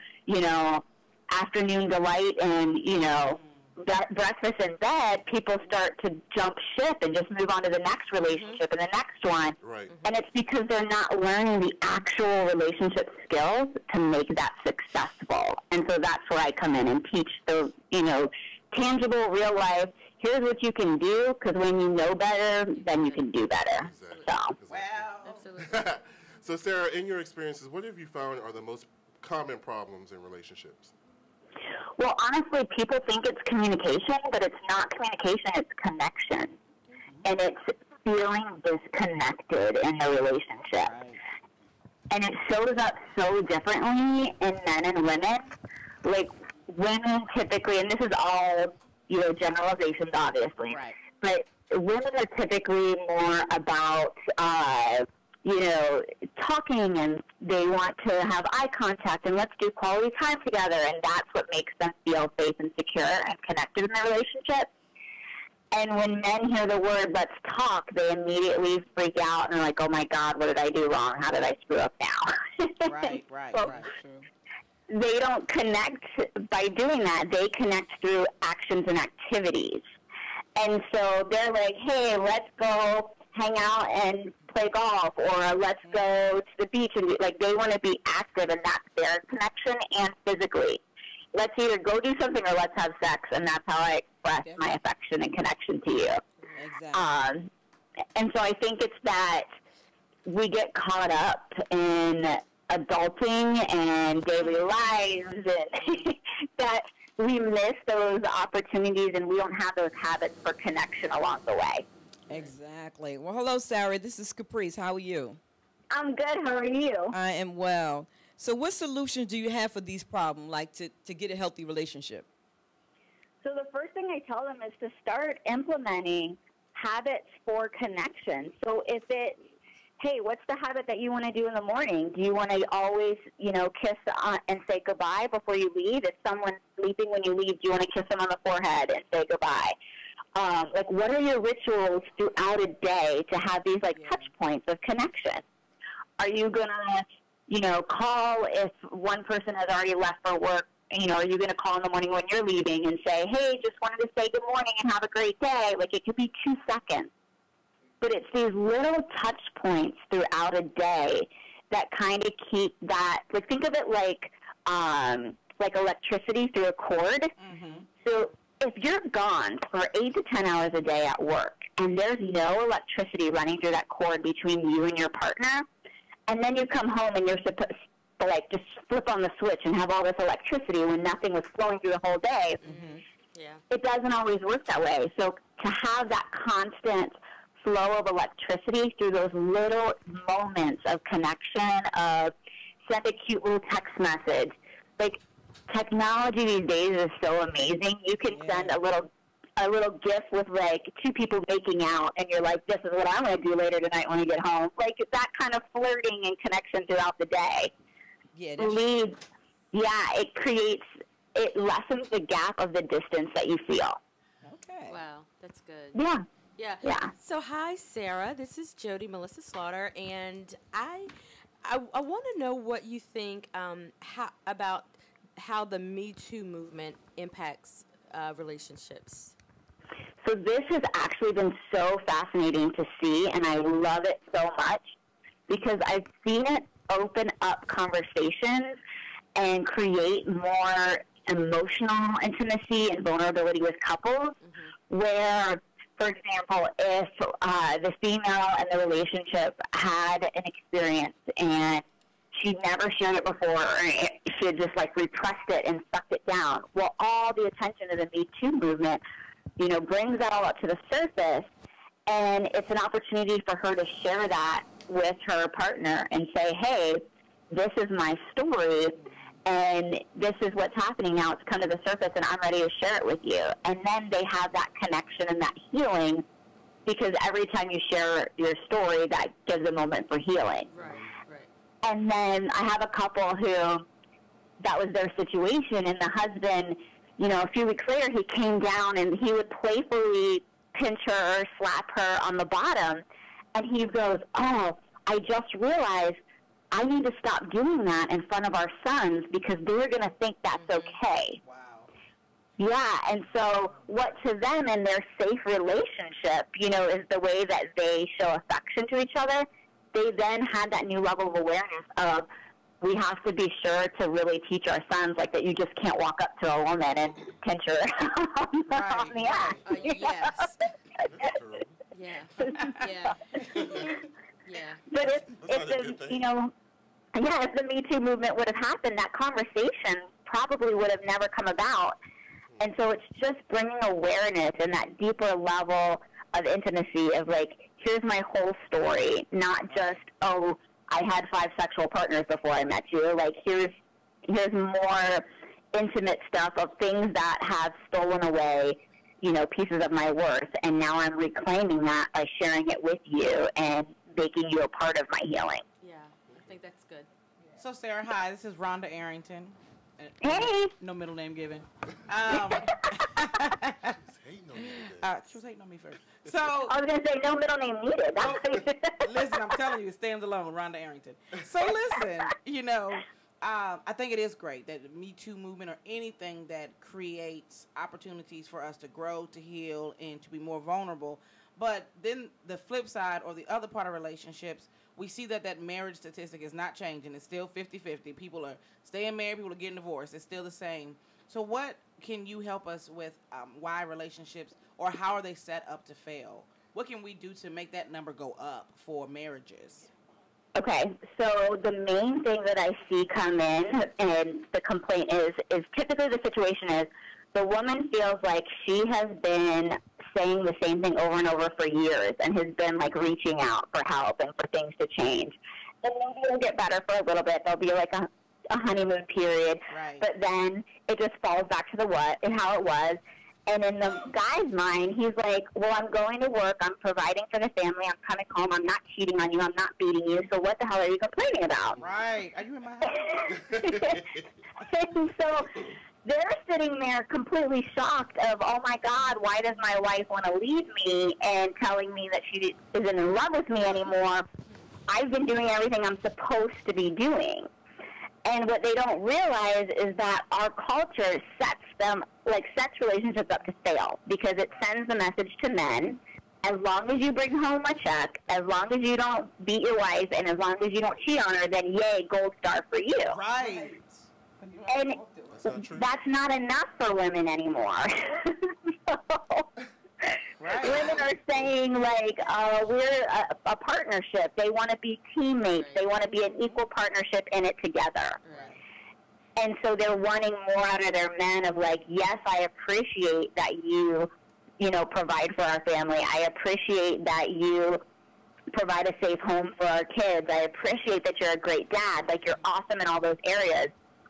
afternoon delight and, breakfast in bed, people start to jump ship and just move on to the next relationship and the next one. Right. And it's because they're not learning the actual relationship skills to make that successful. And so that's where I come in and teach the, tangible, real life, here's what you can do, because when you know better, then you can do better. Exactly. So. Wow. Absolutely. So, Sarah, in your experiences, what have you found are the most common problems in relationships? Well, honestly, people think it's communication, but it's not communication, it's connection. And it's feeling disconnected in the relationship. Right. And it shows up so differently in men and women. Like, women typically, and this is all, generalizations, obviously, Right. but women are typically more about, talking, and they want to have eye contact, and let's do quality time together, and that's what makes them feel safe and secure and connected in their relationship. And when men hear the word, let's talk, they immediately freak out and are like, oh my God, what did I do wrong? How did I screw up now? Right. So, True. they don't connect by doing that. They connect through actions and activities. And so they're like, hey, let's go hang out and play golf, or let's go to the beach. And they want to be active, and that's their connection, and physically. Let's either go do something or let's have sex, and that's how I express my affection and connection to you. Exactly. And so I think it's that we get caught up in adulting and daily lives, and that we miss those opportunities, and we don't have those habits for connection along the way. Exactly. Well, hello, Sarah. This is Caprice. How are you? I'm good. How are you? I am well. So what solutions do you have for these problems, like to get a healthy relationship? So the first thing I tell them is to start implementing habits for connection. So if it's, hey, what's the habit that you want to do in the morning? Do you want to always, kiss and say goodbye before you leave? If someone's sleeping when you leave, do you want to kiss them on the forehead and say goodbye? What are your rituals throughout a day to have these, touch points of connection? Are you going to, call if one person has already left for work? Are you going to call in the morning when you're leaving and say, hey, just wanted to say good morning and have a great day? It could be 2 seconds. But it's these little touch points throughout a day that kind of keep that, think of it like like electricity through a cord. So if you're gone for 8 to 10 hours a day at work and there's no electricity running through that cord between you and your partner, and then you come home and you're supposed to like just flip on the switch and have all this electricity when nothing was flowing through the whole day, it doesn't always work that way. So to have that constant flow of electricity through those little moments of connection, of send a cute little text message, like technology these days is so amazing. You can send a little GIF with like two people making out, and you're like, this is what I'm going to do later tonight when I get home. Like that kind of flirting and connection throughout the day leads, it lessens the gap of the distance that you feel. Okay. Wow, that's good. Yeah. So hi, Sarah. This is Jody Melissa Slaughter, and I want to know what you think about how the Me Too movement impacts relationships. So this has actually been so fascinating to see, and I love it so much because I've seen it open up conversations and create more emotional intimacy and vulnerability with couples where, for example, if the female in the relationship had an experience and she'd never shared it before, or she had just like repressed it and sucked it down. Well, all the attention of the Me Too movement, brings that all up to the surface, and it's an opportunity for her to share that with her partner and say, hey, this is my story, and this is what's happening now. It's come to the surface, and I'm ready to share it with you. And then they have that connection and that healing, because every time you share your story, that gives a moment for healing. Right. And then I have a couple who that was their situation, and the husband, a few weeks later, he came down and he would playfully pinch her or slap her on the bottom, and he goes, oh, I just realized I need to stop doing that in front of our sons because they're going to think that's okay. Wow. Yeah, and so what to them in their safe relationship, is the way that they show affection to each other. They then had that new level of awareness of, we have to be sure to really teach our sons, like, that you just can't walk up to a woman and pinch her on the ass. Yes. But if the Me Too movement would have happened, that conversation probably would have never come about. And so it's just bringing awareness and that deeper level of intimacy of, like, here's my whole story, not just, oh, I had 5 sexual partners before I met you. Like, here's more intimate stuff of things that have stolen away, pieces of my worth, and now I'm reclaiming that by sharing it with you and making you a part of my healing. Yeah, I think that's good. So, Sarah, hi, this is Rhonda Arrington. Hey. No middle name given. She was hating on me first. So I was going to say no middle name needed. Listen, I'm telling you, it stands alone, Rhonda Arrington. So listen, I think it is great that the Me Too movement or anything that creates opportunities for us to grow, to heal, and to be more vulnerable. But then the flip side or the other part of relationships, we see that marriage statistic is not changing. It's still 50-50. People are staying married. People are getting divorced. It's still the same. So what can you help us with why relationships, or how are they set up to fail? What can we do to make that number go up for marriages? Okay, so the main thing that I see come in, and the complaint is typically the situation is the woman feels like she has been saying the same thing over and over for years and has been, like, reaching out for help and for things to change. And maybe it'll get better for a little bit. There'll be, like, a honeymoon period. Right. But then it just falls back to the what and how it was. And in the guy's mind, he's like, well, I'm going to work. I'm providing for the family. I'm coming home. I'm not cheating on you. I'm not beating you. So what the hell are you complaining about? Right. Are you in my house? And so they're sitting there completely shocked of, oh, my God, why does my wife want to leave me and telling me that she isn't in love with me anymore? I've been doing everything I'm supposed to be doing. And what they don't realize is that our culture sets relationships up to fail, because it sends the message to men, as long as you bring home a check, as long as you don't beat your wife, and as long as you don't cheat on her, then yay, gold star for you. Right. And that's not enough for women anymore. So, women are saying, like, we're a partnership. They want to be teammates. They want to be an equal partnership in it together. And so they're wanting more out of their men of, like, yes, I appreciate that you provide for our family. I appreciate that you provide a safe home for our kids. I appreciate that you're a great dad. Like, you're awesome in all those areas.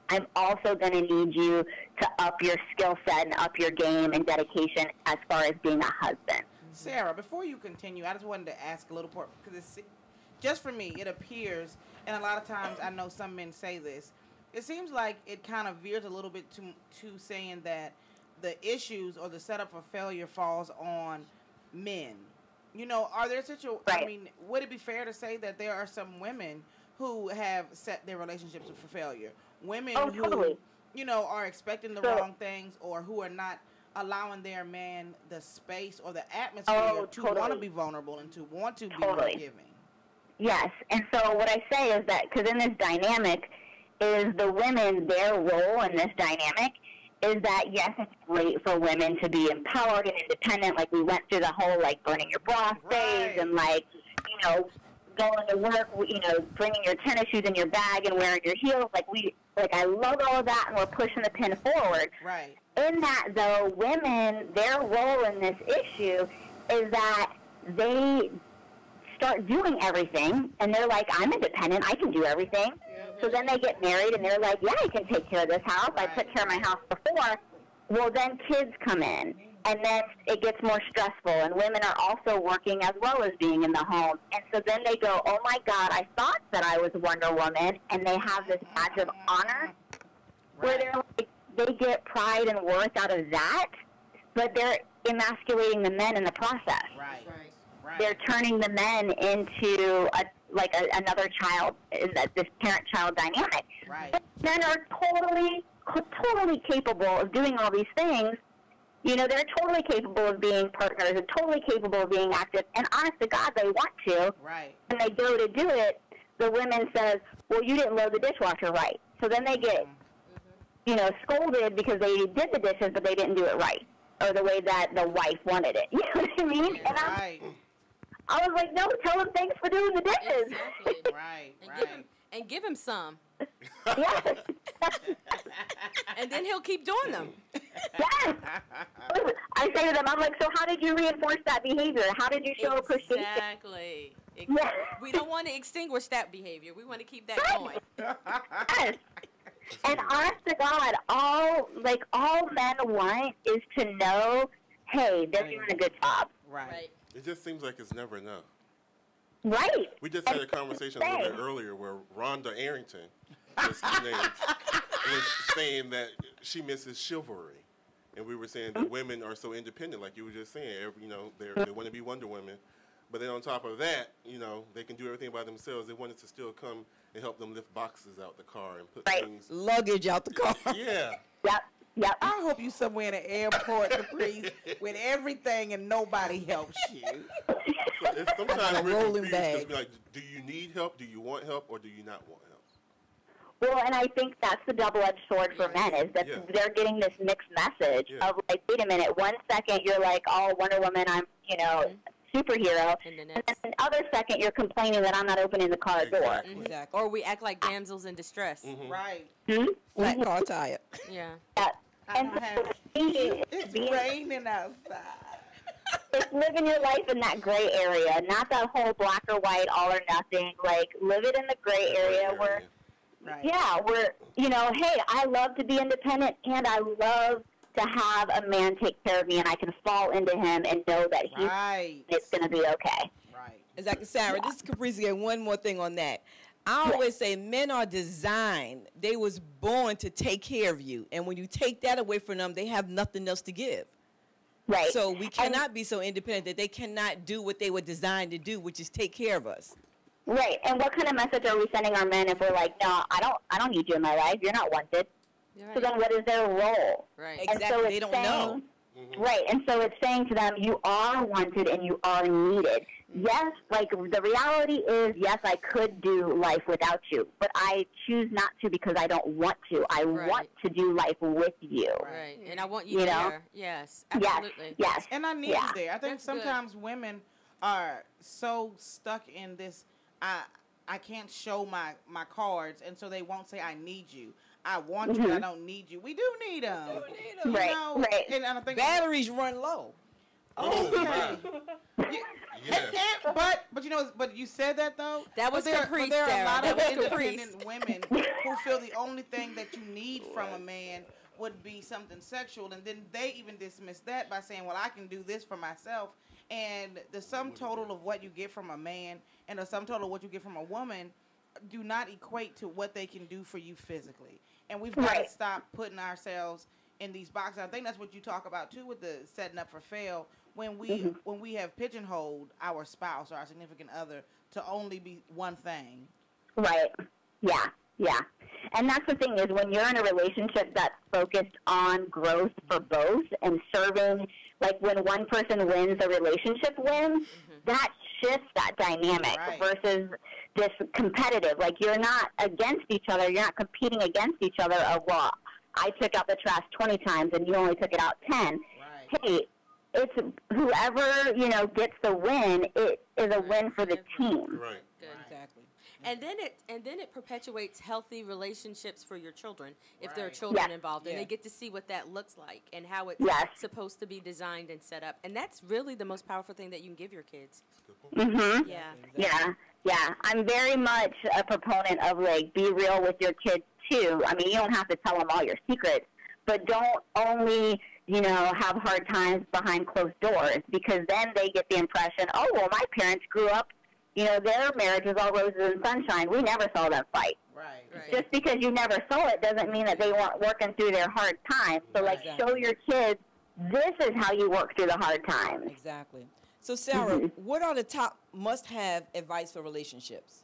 I'm also going to need you to up your skill set and up your game and dedication as far as being a husband. Sarah, before you continue, I just wanted to ask a little part, because it's, just for me, it appears, and a lot of times I know some men say this, it seems like it kind of veers a little bit to saying that the issues or the setup for failure falls on men. You know, are there situations, I mean, would it be fair to say that there are some women who have set their relationships up for failure? Women who, you know, are expecting the wrong things, or who are not allowing their man the space or the atmosphere to want to be vulnerable and to want to be more giving. Yes, and so what I say is that, because in this dynamic, is the women, their role in this dynamic is that, yes, it's great for women to be empowered and independent. Like, we went through the whole, like, burning your bra phase and, like, you know, going to work, you know, bringing your tennis shoes in your bag and wearing your heels. Like, I love all of that, and we're pushing the pin forward. Right. In that, though, women, their role in this issue is that they start doing everything, and they're like, I'm independent, I can do everything. So then they get married, and they're like, yeah, I can take care of this house. I took care of my house before. Well, then kids come in, and then it gets more stressful, and women are also working as well as being in the home. And so then they go, oh, my God, I thought that I was Wonder Woman, and they have this badge of honor where they're like, they get pride and worth out of that, but they're emasculating the men in the process. Right. They're turning the men into another child in this parent-child dynamic. Right. But men are totally capable of doing all these things. You know, they're totally capable of being partners and totally capable of being active. And honest to God, they want to. Right. When they go to do it, the women says, well, you didn't load the dishwasher right. So then they get, you know, scolded because they did the dishes, but they didn't do it right, or the way that the wife wanted it. You know what I mean? And I was like, no, tell him thanks for doing the dishes. Exactly. Right. And give him some. Yes. And then he'll keep doing them. Yes. I say to them, I'm like, so how did you reinforce that behavior? How did you show appreciation? Exactly. Yes. We don't want to extinguish that behavior. We want to keep that going. Yes. And honest to God, all men want is to know, hey, they're doing a good job. Right. It just seems like it's never enough. Right. We just had a conversation a little bit earlier where Rhonda Arrington was saying that she misses chivalry. And we were saying that women are so independent, like you were just saying. You know, they want to be Wonder Women. But then on top of that, you know, they can do everything by themselves. They wanted to still come and help them lift boxes out the car and put things. Luggage out the car. Yeah. Yep. I hope you somewhere in an airport, Caprice, with everything and nobody helps you. So it's sometimes we're rolling confused bag. because we're like, do you need help? Do you want help? Or do you not want help? Well, and I think that's the double-edged sword for men, is that they're getting this mixed message of, like, wait a minute, one second you're like, oh, Wonder Woman, I'm, you know, superhero, and then the other second you're complaining that I'm not opening the car door. Exactly. Or we act like damsels in distress. Right. Flat car tire. Yeah. And It's raining outside. It's living your life in that gray area, not that whole black or white, all or nothing. Like, live it in the gray area where, where, you know, hey, I love to be independent, and I love to have a man take care of me, and I can fall into him and know that it's going to be okay. Right. Exactly. Sarah, this is Caprice again. One more thing on that. I always say men are designed. They was born to take care of you. And when you take that away from them, they have nothing else to give. Right. So we cannot be so independent that they cannot do what they were designed to do, which is take care of us. Right. And what kind of message are we sending our men if we're like, no, I don't need you in my life. You're not wanted. Right. So then what is their role? Right. And Exactly. so They don't know. Right, and so it's saying to them, you are wanted and you are needed. Yes, like the reality is, yes, I could do life without you, but I choose not to because I don't want to. I want to do life with you. Right, and I want you, You there. know? Yes, absolutely. Yes. And I need you there. I think That's sometimes women are so stuck in this, I can't show my cards, and so they won't say, I need you. I want you, but I don't need you. We do need them. You Right, know? right. And I think Batteries run low. okay. Yeah. But you know, but you said that though. That was but there, Caprice, but there are a Sarah. lot That of was Caprice. independent women who feel the only thing that you need from a man would be something sexual, and then they even dismiss that by saying, "Well, I can do this for myself." And the sum total of what you get from a man and the sum total of what you get from a woman do not equate to what they can do for you physically. And we've got to stop putting ourselves in these boxes. I think that's what you talk about too with the setting up for fail. When we have pigeonholed our spouse or our significant other to only be one thing. Right. Yeah. Yeah. And that's the thing is when you're in a relationship that's focused on growth for both and serving, like when one person wins, the relationship wins, that shifts that dynamic versus this competitive. Like you're not against each other. You're not competing against each other of, well, I took out the trash 20 times and you only took it out 10. Hey, it's whoever, gets the win, it is a win for the team. Right. Good. Exactly. And then it perpetuates healthy relationships for your children if there are children involved, and they get to see what that looks like and how it's supposed to be designed and set up. And that's really the most powerful thing that you can give your kids. Mhm. Yeah. Yeah. Yeah. I'm very much a proponent of like be real with your kids too. I mean, you don't have to tell them all your secrets, but don't only have hard times behind closed doors, because then they get the impression, oh, well, my parents grew up, their marriage was all roses and sunshine. We never saw them fight. Right. Just because you never saw it doesn't mean that they weren't working through their hard times. So, show your kids this is how you work through the hard times. Exactly. So, Sarah, what are the top must-have advice for relationships?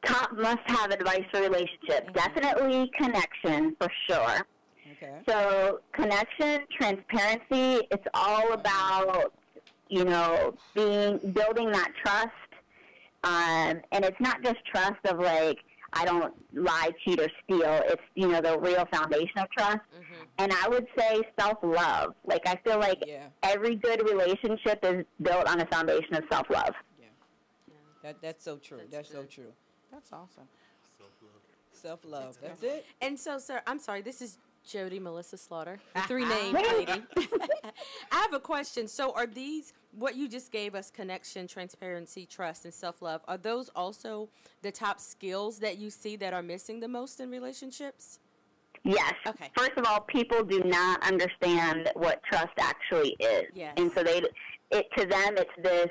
Top must-have advice for relationships. Definitely connection, for sure. Okay. So connection, transparency, it's all about, building that trust. And it's not just trust of like, I don't lie, cheat, or steal. It's, the real foundation of trust. And I would say self-love. Like, I feel like every good relationship is built on a foundation of self-love. Yeah. That's so true. That's so true. That's awesome. Self-love. That's it. And so, sir, I'm sorry, this is Jody Melissa Slaughter, the three-name lady. I have a question. So are these, what you just gave us, connection, transparency, trust, and self-love, are those also the top skills that you see that are missing the most in relationships? Yes. Okay. First of all, people do not understand what trust actually is. Yes. And so to them, it's this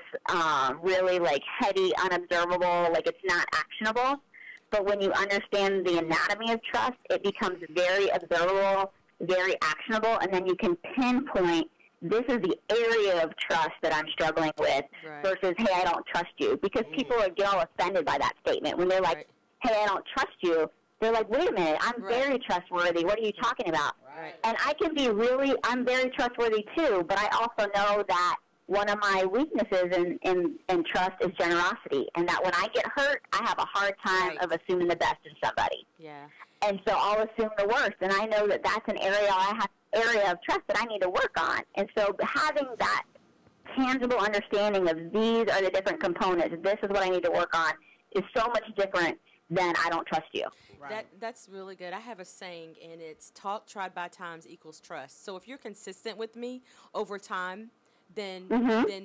really like heady, unobservable, like it's not actionable. But when you understand the anatomy of trust, it becomes very observable, very actionable, and then you can pinpoint, this is the area of trust that I'm struggling with versus, hey, I don't trust you. Because people get all offended by that statement. When they're like, hey, I don't trust you, they're like, wait a minute, I'm very trustworthy. What are you talking about? And I can be I'm very trustworthy too, but I also know that one of my weaknesses in trust is generosity, and that when I get hurt, I have a hard time of assuming the best in somebody. Yeah. And so I'll assume the worst, and I know that that's an area of trust that I need to work on. And so having that tangible understanding of these are the different components, this is what I need to work on, is so much different than I don't trust you. That's really good. I have a saying, and it's talk tried by times equals trust. So if you're consistent with me over time, then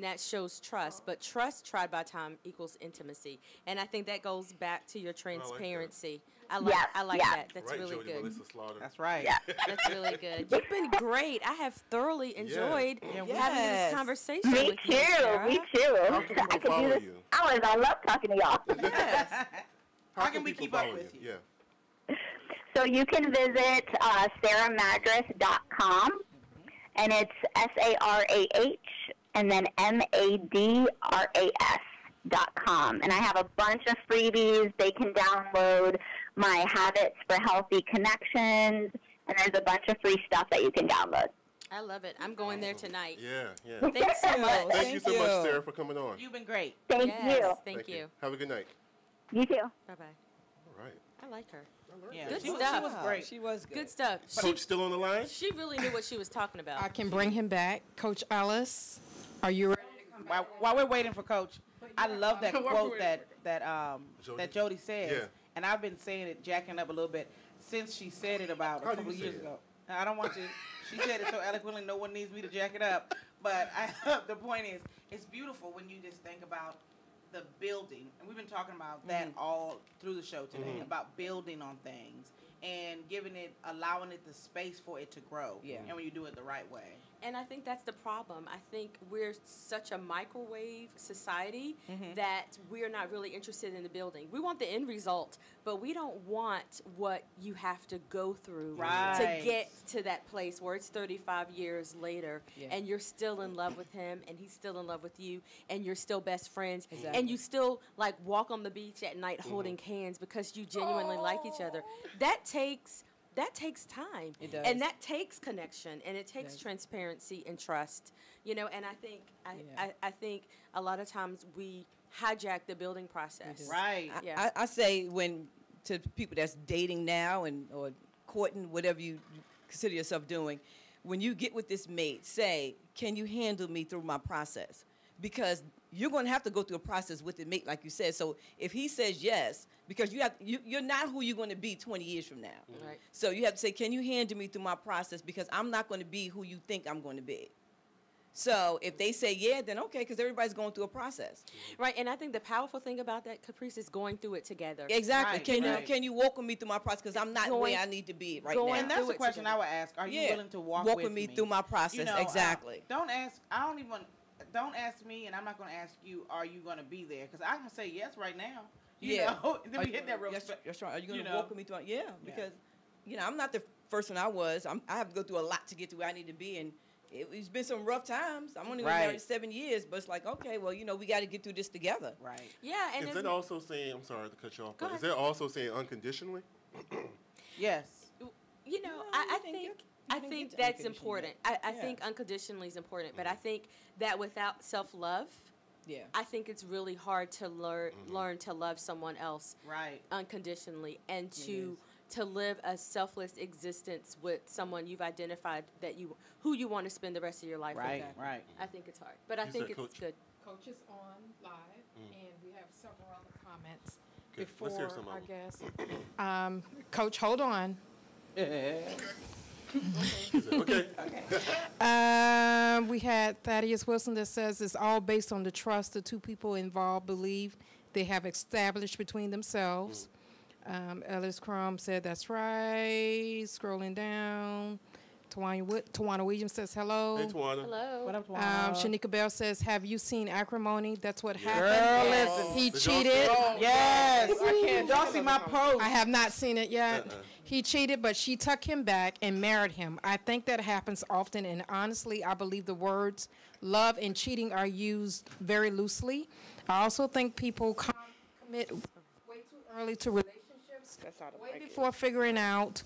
that shows trust. But trust tried by time equals intimacy. And I think that goes back to your transparency. I like that. That's really Jody, good. Melissa Slaughter. That's right. That's really good. You've been great. I have thoroughly enjoyed having this conversation Me with too. you, Sarah. Me too. How can I people could do follow this you? hours. I love talking to y'all. How can we people keep up follow with you? Yeah. So you can visit sarahmadras.com, and it's SARAH and then MADRAS.com. And I have a bunch of freebies. They can download my Habits for Healthy Connections, and there's a bunch of free stuff that you can download. I love it. I'm going there tonight. Yeah. Thanks so much. Thank you so much, Sarah, for coming on. You've been great. Thank Yes, you. Thank you. Have a good night. You too. Bye-bye. All right. I like her. Yeah, Good she stuff. was great. She was good. Good stuff. Coach still on the line? She really knew what she was talking about. I can bring him back. Coach Ellis, are you ready? While we're waiting for Coach, I love that quote that Jody says, Yeah. and I've been saying it, jacking up a little bit since she said it about a How do couple you of years say it? ago. I don't want to. She said it so eloquently, no one needs me to jack it up. But the point is, it's beautiful when you just think about the building, and we've been talking about that all through the show today, about building on things and allowing it the space for it to grow. Yeah. And when you do it the right way. And I think that's the problem. I think we're such a microwave society that we're not really interested in the building. We want the end result, but we don't want what you have to go through Right. to get to that place where it's 35 years later and you're still in love with him and he's still in love with you and you're still best friends and you still like walk on the beach at night holding hands because you genuinely like each other. That takes time. It does. And that takes connection and it takes transparency and trust. You know, and I think I think a lot of times we hijack the building process. Right. Yeah. I say when to people that's dating now or courting, whatever you consider yourself doing, when you get with this mate, say, can you handle me through my process? Because you're going to have to go through a process with the mate, like you said. So if he says yes, because you're not who you're going to be 20 years from now. Right. So you have to say, can you handle me through my process? Because I'm not going to be who you think I'm going to be. So if they say yeah, then okay, because everybody's going through a process. Right, and I think the powerful thing about that, Caprice, is going through it together. Exactly. Right, Can you walk with me through my process? Because I'm not where I need to be right now. And that's through the it question together. I would ask. Are you willing to walk with me through my process? You know, exactly. Don't ask me, and I'm not going to ask you, are you going to be there? Because I can say yes right now. You know, and then we hit that real quick. That's right. Are you going to walk with me through? Yeah, because I'm not the person I was. I have to go through a lot to get to where I need to be, and it's been some rough times. I'm only been married 7 years, but it's like, okay, well, we got to get through this together. Right. Yeah, and Is that also saying, I'm sorry to cut you off, but Go is that also saying unconditionally? Yes. you know, I think that's important. I think unconditionally is important, but I think that without self-love, I think it's really hard to learn to love someone else unconditionally and to live a selfless existence with someone you've identified who you want to spend the rest of your life with. Right. I think it's hard, but I think it's good. Coach is on live, and we have several other comments Okay, let's hear some before of our guest. Coach, hold on. Okay. We had Thaddeus Wilson that says it's all based on the trust the two people involved believe they have established between themselves. Ellis Crum said that's right. Scrolling down. Tawana Williams says hello. Hey, Tawana. Hello. What up, Tawana? Shanika Bell says, have you seen Acrimony? That's what happened. Girl, listen. He Did y'all see cheated. it? Yes. I can't. Y'all see my post? I have not seen it yet. He cheated, but she took him back and married him. I think that happens often, and honestly, I believe the words love and cheating are used very loosely. I also think people commit way too early to relationships, way before figuring out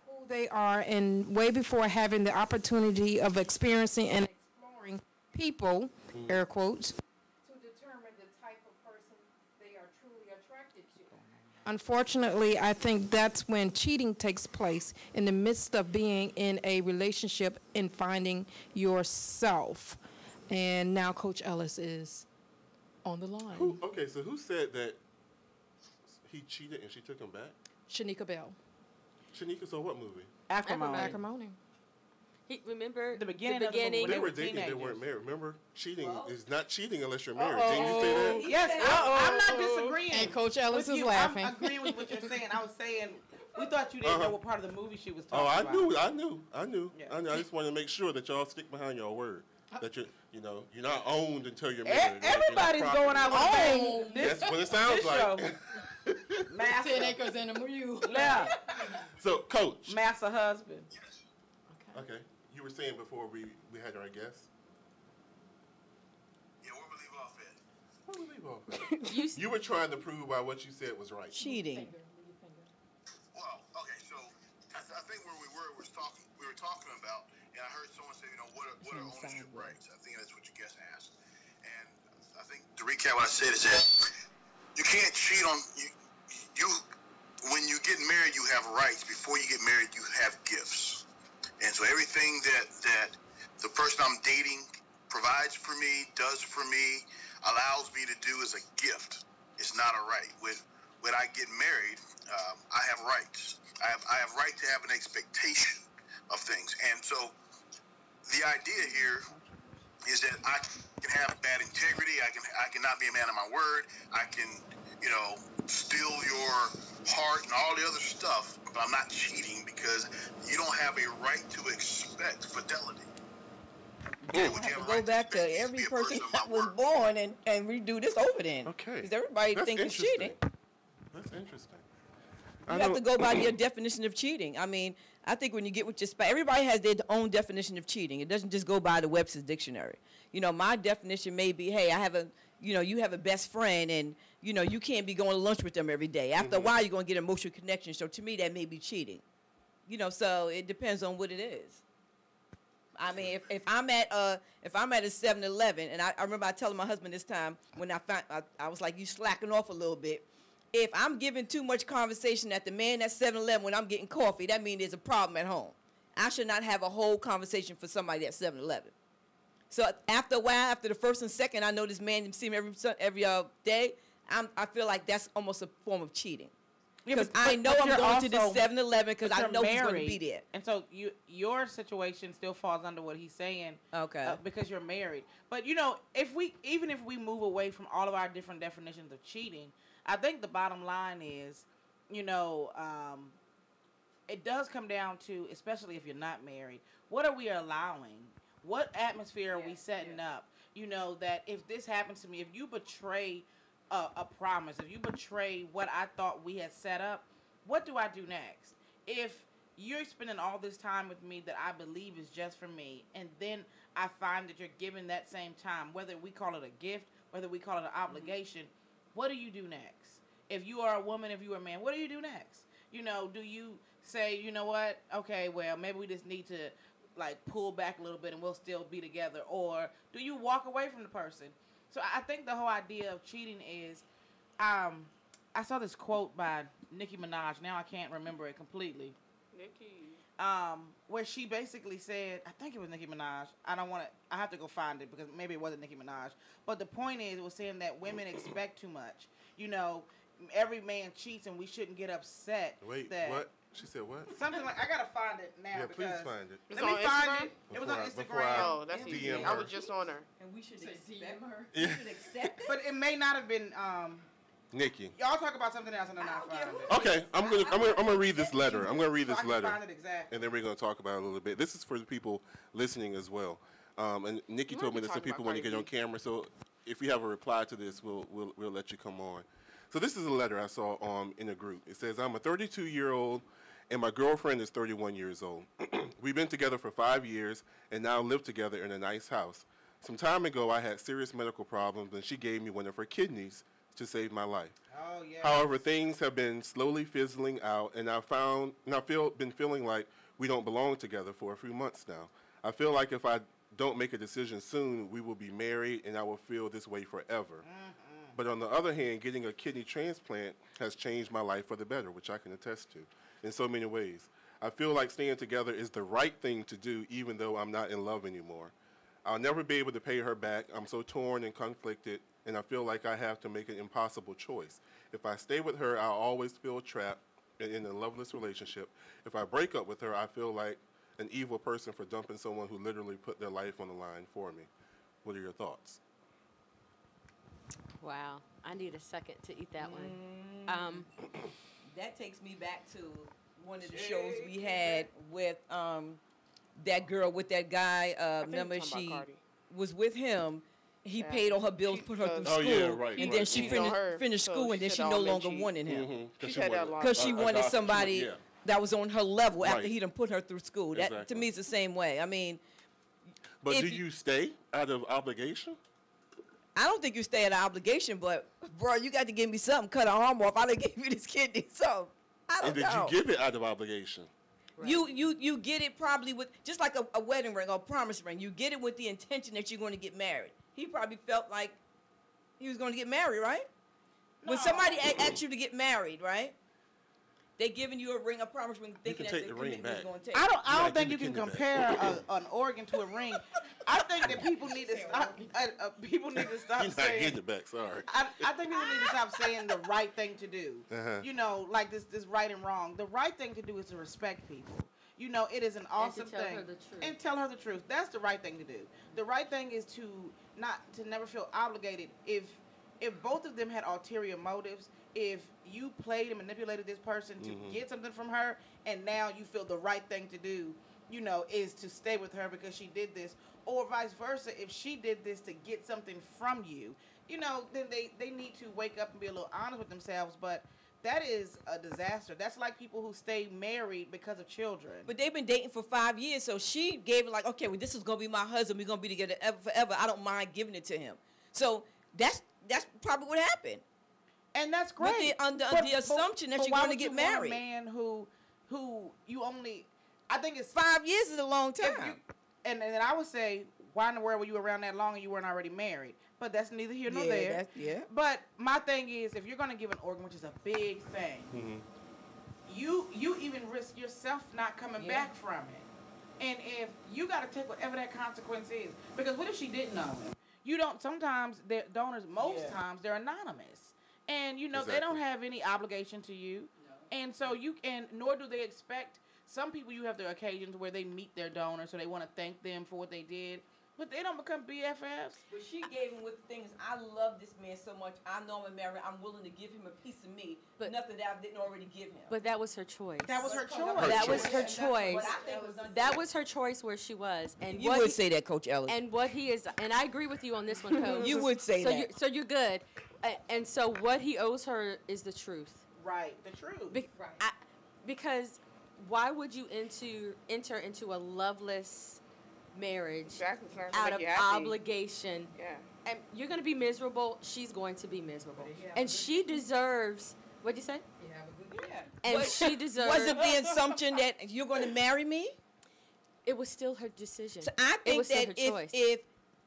who they are, and way before having the opportunity of experiencing and exploring people, air quotes, to determine the type of person they are truly attracted to. Unfortunately, I think that's when cheating takes place, in the midst of being in a relationship and finding yourself. And now Coach Ellis is on the line. Okay, so who said that he cheated and she took him back? Shanika Bell. Shanika, so what movie? Acrimony. Acrimony. Remember The beginning. They were dating, they teenagers. weren't married. Remember, cheating is not cheating unless you're married. Didn't you say that? Yes, I'm not disagreeing. And Coach Ellis with is you. laughing. I'm agreeing with what you're saying. I was saying, we thought you didn't know what part of the movie she was Oh, talking about. I knew. I just wanted to make sure that y'all stick behind your word. That you're not owned until you're married. Everybody's going out with things. That's what it sounds like. Master. 10 acres and a mule. Yeah. So, Coach. Master husband. Okay. You were saying before we had our guest. Yeah, where we leave off at? Where we leave off at? You were trying to prove why what you said was right. Cheating. Well, okay, so I think where we were talking about, and I heard someone what are ownership rights? I think that's what your guest asked. And I think to recap what I said is that you can't cheat on you. When you get married, you have rights. Before you get married, you have gifts. And so everything that the person I'm dating provides for me, does for me, allows me to do is a gift. It's not a right. When I get married, I have rights. I have right to have an expectation of things. And so the idea here is that I can have bad integrity. I cannot be a man of my word. I can, steal your heart and all the other stuff, but I'm not cheating because you don't have a right to expect fidelity. Yeah, go back to every person that was born and redo this over then. Okay. Because everybody thinks it's cheating. That's interesting. You have to go by your definition of cheating. I mean, I think when you get with your spouse, everybody has their own definition of cheating. It doesn't just go by the Webster's dictionary. My definition may be, hey, I have you have a best friend and, you can't be going to lunch with them every day. After a while, you're going to get an emotional connection. So to me, that may be cheating. So it depends on what it is. I mean, if I'm at a 7-Eleven, and I remember I telling my husband this time when I was like, you slacking off a little bit. If I'm giving too much conversation at the man at 7-Eleven when I'm getting coffee, that means there's a problem at home. I should not have a whole conversation for somebody at 7-Eleven. So after a while, after the first and second, I know this man see him every day. I feel like that's almost a form of cheating. Because I know I'm going to this 7-Eleven because I know he's going to be there. And so your situation still falls under what he's saying. Okay. Because you're married. But, even if we move away from all of our different definitions of cheating, I think the bottom line is, it does come down to, especially if you're not married, what are we allowing? What atmosphere are we setting up? That if this happens to me, if you betray a promise, if you betray what I thought we had set up, what do I do next? If you're spending all this time with me that I believe is just for me, and then I find that you're giving that same time, whether we call it a gift, whether we call it an obligation, what do you do next? If you are a woman, if you are a man, what do you do next? Do you say, you know what? Okay, well, maybe we just need to pull back a little bit and we'll still be together, or do you walk away from the person? So I think the whole idea of cheating is, I saw this quote by Nicki Minaj. Now I can't remember it completely. Where she basically said, I think it was Nicki Minaj. I have to go find it because maybe it wasn't Nicki Minaj. But the point is, it was saying that women expect too much. Every man cheats and we shouldn't get upset. Wait, that what? She said what? Something like, I gotta find it now. Yeah, please find it. Let me find it. It was on Instagram. Oh, that's easy. I was just on her. And we should accept her. Yeah. We should accept it. But it may not have been Nikki. Y'all talk about something else and then I'll find it. Okay, I'm gonna read this letter. I'm gonna read this letter, find it exactly. and then we're gonna talk about it a little bit. This is for the people listening as well. And Nikki told me that some people want to get on camera, so if we have a reply to this, we'll let you come on. So this is a letter I saw in a group. It says, I'm a 32-year-old, and my girlfriend is 31 years old. We've been together for 5 years and now live together in a nice house. Some time ago, I had serious medical problems, and she gave me one of her kidneys to save my life. Oh, yeah. However, things have been slowly fizzling out, and I've been feeling like we don't belong together for a few months now. I feel like if I don't make a decision soon, we will be married, and I will feel this way forever. But on the other hand, getting a kidney transplant has changed my life for the better, which I can attest to in so many ways. I feel like staying together is the right thing to do, even though I'm not in love anymore. I'll never be able to pay her back. I'm so torn and conflicted, and I feel like I have to make an impossible choice. If I stay with her, I'll always feel trapped in a loveless relationship. If I break up with her, I feel like an evil person for dumping someone who literally put their life on the line for me. What are your thoughts? Wow. I need a second to eat that one. That takes me back to one of the shows we had with that girl with that guy. Remember, she was with him. He paid all her bills, put her through school, and then she finished school, and then she no longer wanted him because she wanted somebody that was on her level after he done put her through school. That to me is the same way. I mean, but do you stay out of obligation? I don't think you stay at an obligation, but bro, you got to give me something. Cut an arm off. I done gave you this kidney, so I don't know. And did you give it out of obligation? Right. You get it probably with, just like a wedding ring or a promise ring. You get it with the intention that you're going to get married. He probably felt like he was going to get married, right? No. When somebody asks you to get married, right? They giving you a ring, a promise ring, thinking that the commitment is going to take. I don't think you can compare an organ to a ring. I think that people need to stop. People need to stop You're saying. not getting it back. Sorry. I think people need to stop saying the right thing to do. You know, like this right and wrong. The right thing to do is to respect people. You know, it is an awesome thing. And tell her the truth. That's the right thing to do. The right thing is to never feel obligated. If both of them had ulterior motives, if you played and manipulated this person to get something from her, and now you feel the right thing to do, you know, is to stay with her because she did this, or vice versa, if she did this to get something from you, you know, then they need to wake up and be a little honest with themselves. But that is a disaster. That's like people who stay married because of children. But they've been dating for 5 years, so she gave it like, okay, well, this is going to be my husband. We're going to be together forever. I don't mind giving it to him. So that's probably what happened. And that's great. Under the assumption that you're going to get married. A man who you only, I think it's 5 years is a long time. And I would say, why in the world were you around that long and you weren't already married? But that's neither here nor there. But my thing is, if you're going to give an organ, which is a big thing, you even risk yourself not coming back from it. And if you got to take whatever that consequence is, because what if she didn't know him? You don't. Sometimes donors, most times they're anonymous. And, you know, they don't have any obligation to you. No. And so nor do they expect, some people you have their occasions where they meet their donor, so they want to thank them for what they did. But they don't become BFFs. But she gave him with the things, I love this man so much, I know I'm married, I'm willing to give him a piece of me, but nothing that I didn't already give him. But that was her choice. That was her choice. That was her choice. That was her choice where she was. And you would say that, Coach Ellis. And what he is, and I agree with you on this one, Coach. You would say that. So you're good. And so what he owes her is the truth. Right, the truth. Because why would you enter into a loveless marriage out of obligation? Yeah. And you're going to be miserable. She's going to be miserable. And she deserves, what'd you say? And she deserves. Was it the assumption that you're going to marry me? It was still her decision. So I think that if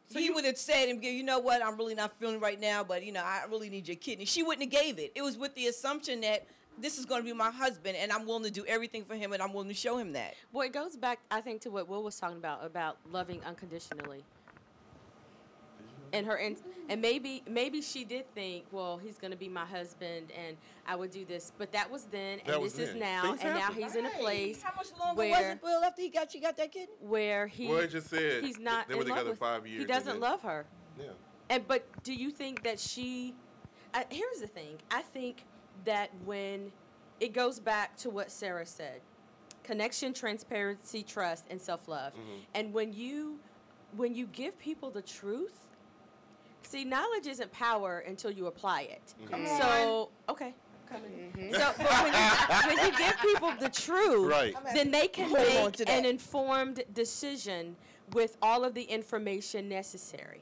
he would have said, you know what, I'm really not feeling right now, but, you know, I really need your kidney. She wouldn't have gave it. It was with the assumption that this is going to be my husband, and I'm willing to do everything for him, and I'm willing to show him that. Well, it goes back, I think, to what Will was talking about loving unconditionally. And maybe she did think, well, he's going to be my husband, and I would do this. But that was then, and this is now, and now he's in a place. How much longer was it, Will, after she got that kidney? Where he, well, it just said he's not they were in love together with, 5 years. He doesn't love her. Yeah. But do you think that she? Here's the thing. I think that when it goes back to what Sarah said, connection, transparency, trust, and self-love, and when you give people the truth. See, knowledge isn't power until you apply it. So, okay. So, but when you give people the truth, then they can make an informed decision with all of the information necessary.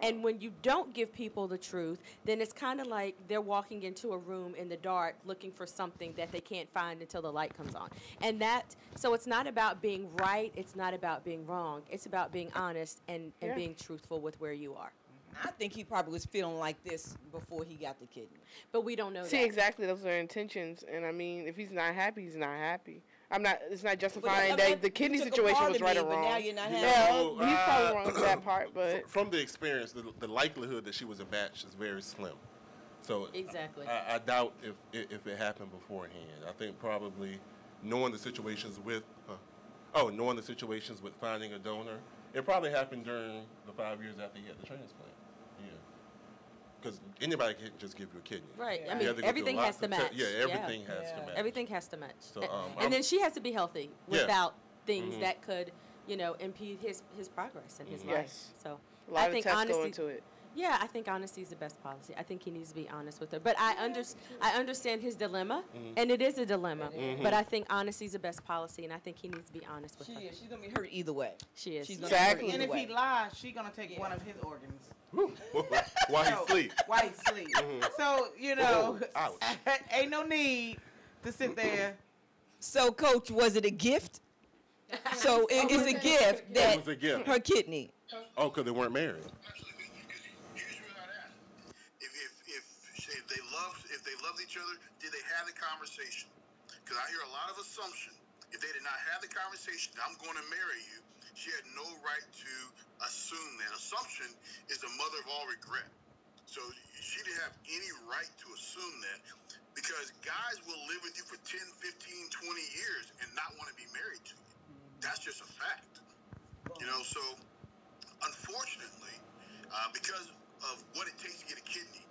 And when you don't give people the truth, then it's kind of like they're walking into a room in the dark looking for something that they can't find until the light comes on. And so it's not about being right, it's not about being wrong. It's about being honest and being truthful with where you are. I think he probably was feeling like this before he got the kidney. But we don't know that. See, exactly. Those are intentions. And, I mean, if he's not happy, he's not happy. It's not justifying that the kidney situation was right or wrong. But now you're not happy. Yeah, he's probably wrong with that part. But from the experience, the likelihood that she was a match is very slim. So exactly. I doubt if it happened beforehand. I think probably knowing the situations with finding a donor, it probably happened during the 5 years after he had the transplant. Because anybody can just give you a kidney. Right. I mean, everything has to match. Everything has to match. Everything has to match. So, and then she has to be healthy without things that could, impede his progress in his life. So a lot of tests go into it. Yeah, I think honesty is the best policy. I think he needs to be honest with her. But I understand his dilemma, and it is a dilemma. But I think honesty is the best policy, and I think he needs to be honest with her. She is. She's going to be hurt either way. She is. Exactly. And if he lies, she's going to take one of his organs. While he sleep. While he sleep. So, ain't no need to sit there So, Coach, was it a gift? So it's a gift that It was a gift. her kidney. Oh, because they weren't married. Absolutely. Because here's what I'd ask: if they loved each other, did they have the conversation? Because I hear a lot of assumption. If they did not have the conversation, I'm going to marry you. She had no right to assume that. Assumption is the mother of all regret. So she didn't have any right to assume that, because guys will live with you for 10, 15, 20 years and not want to be married to you. That's just a fact. So unfortunately, because of what it takes to get a kidney,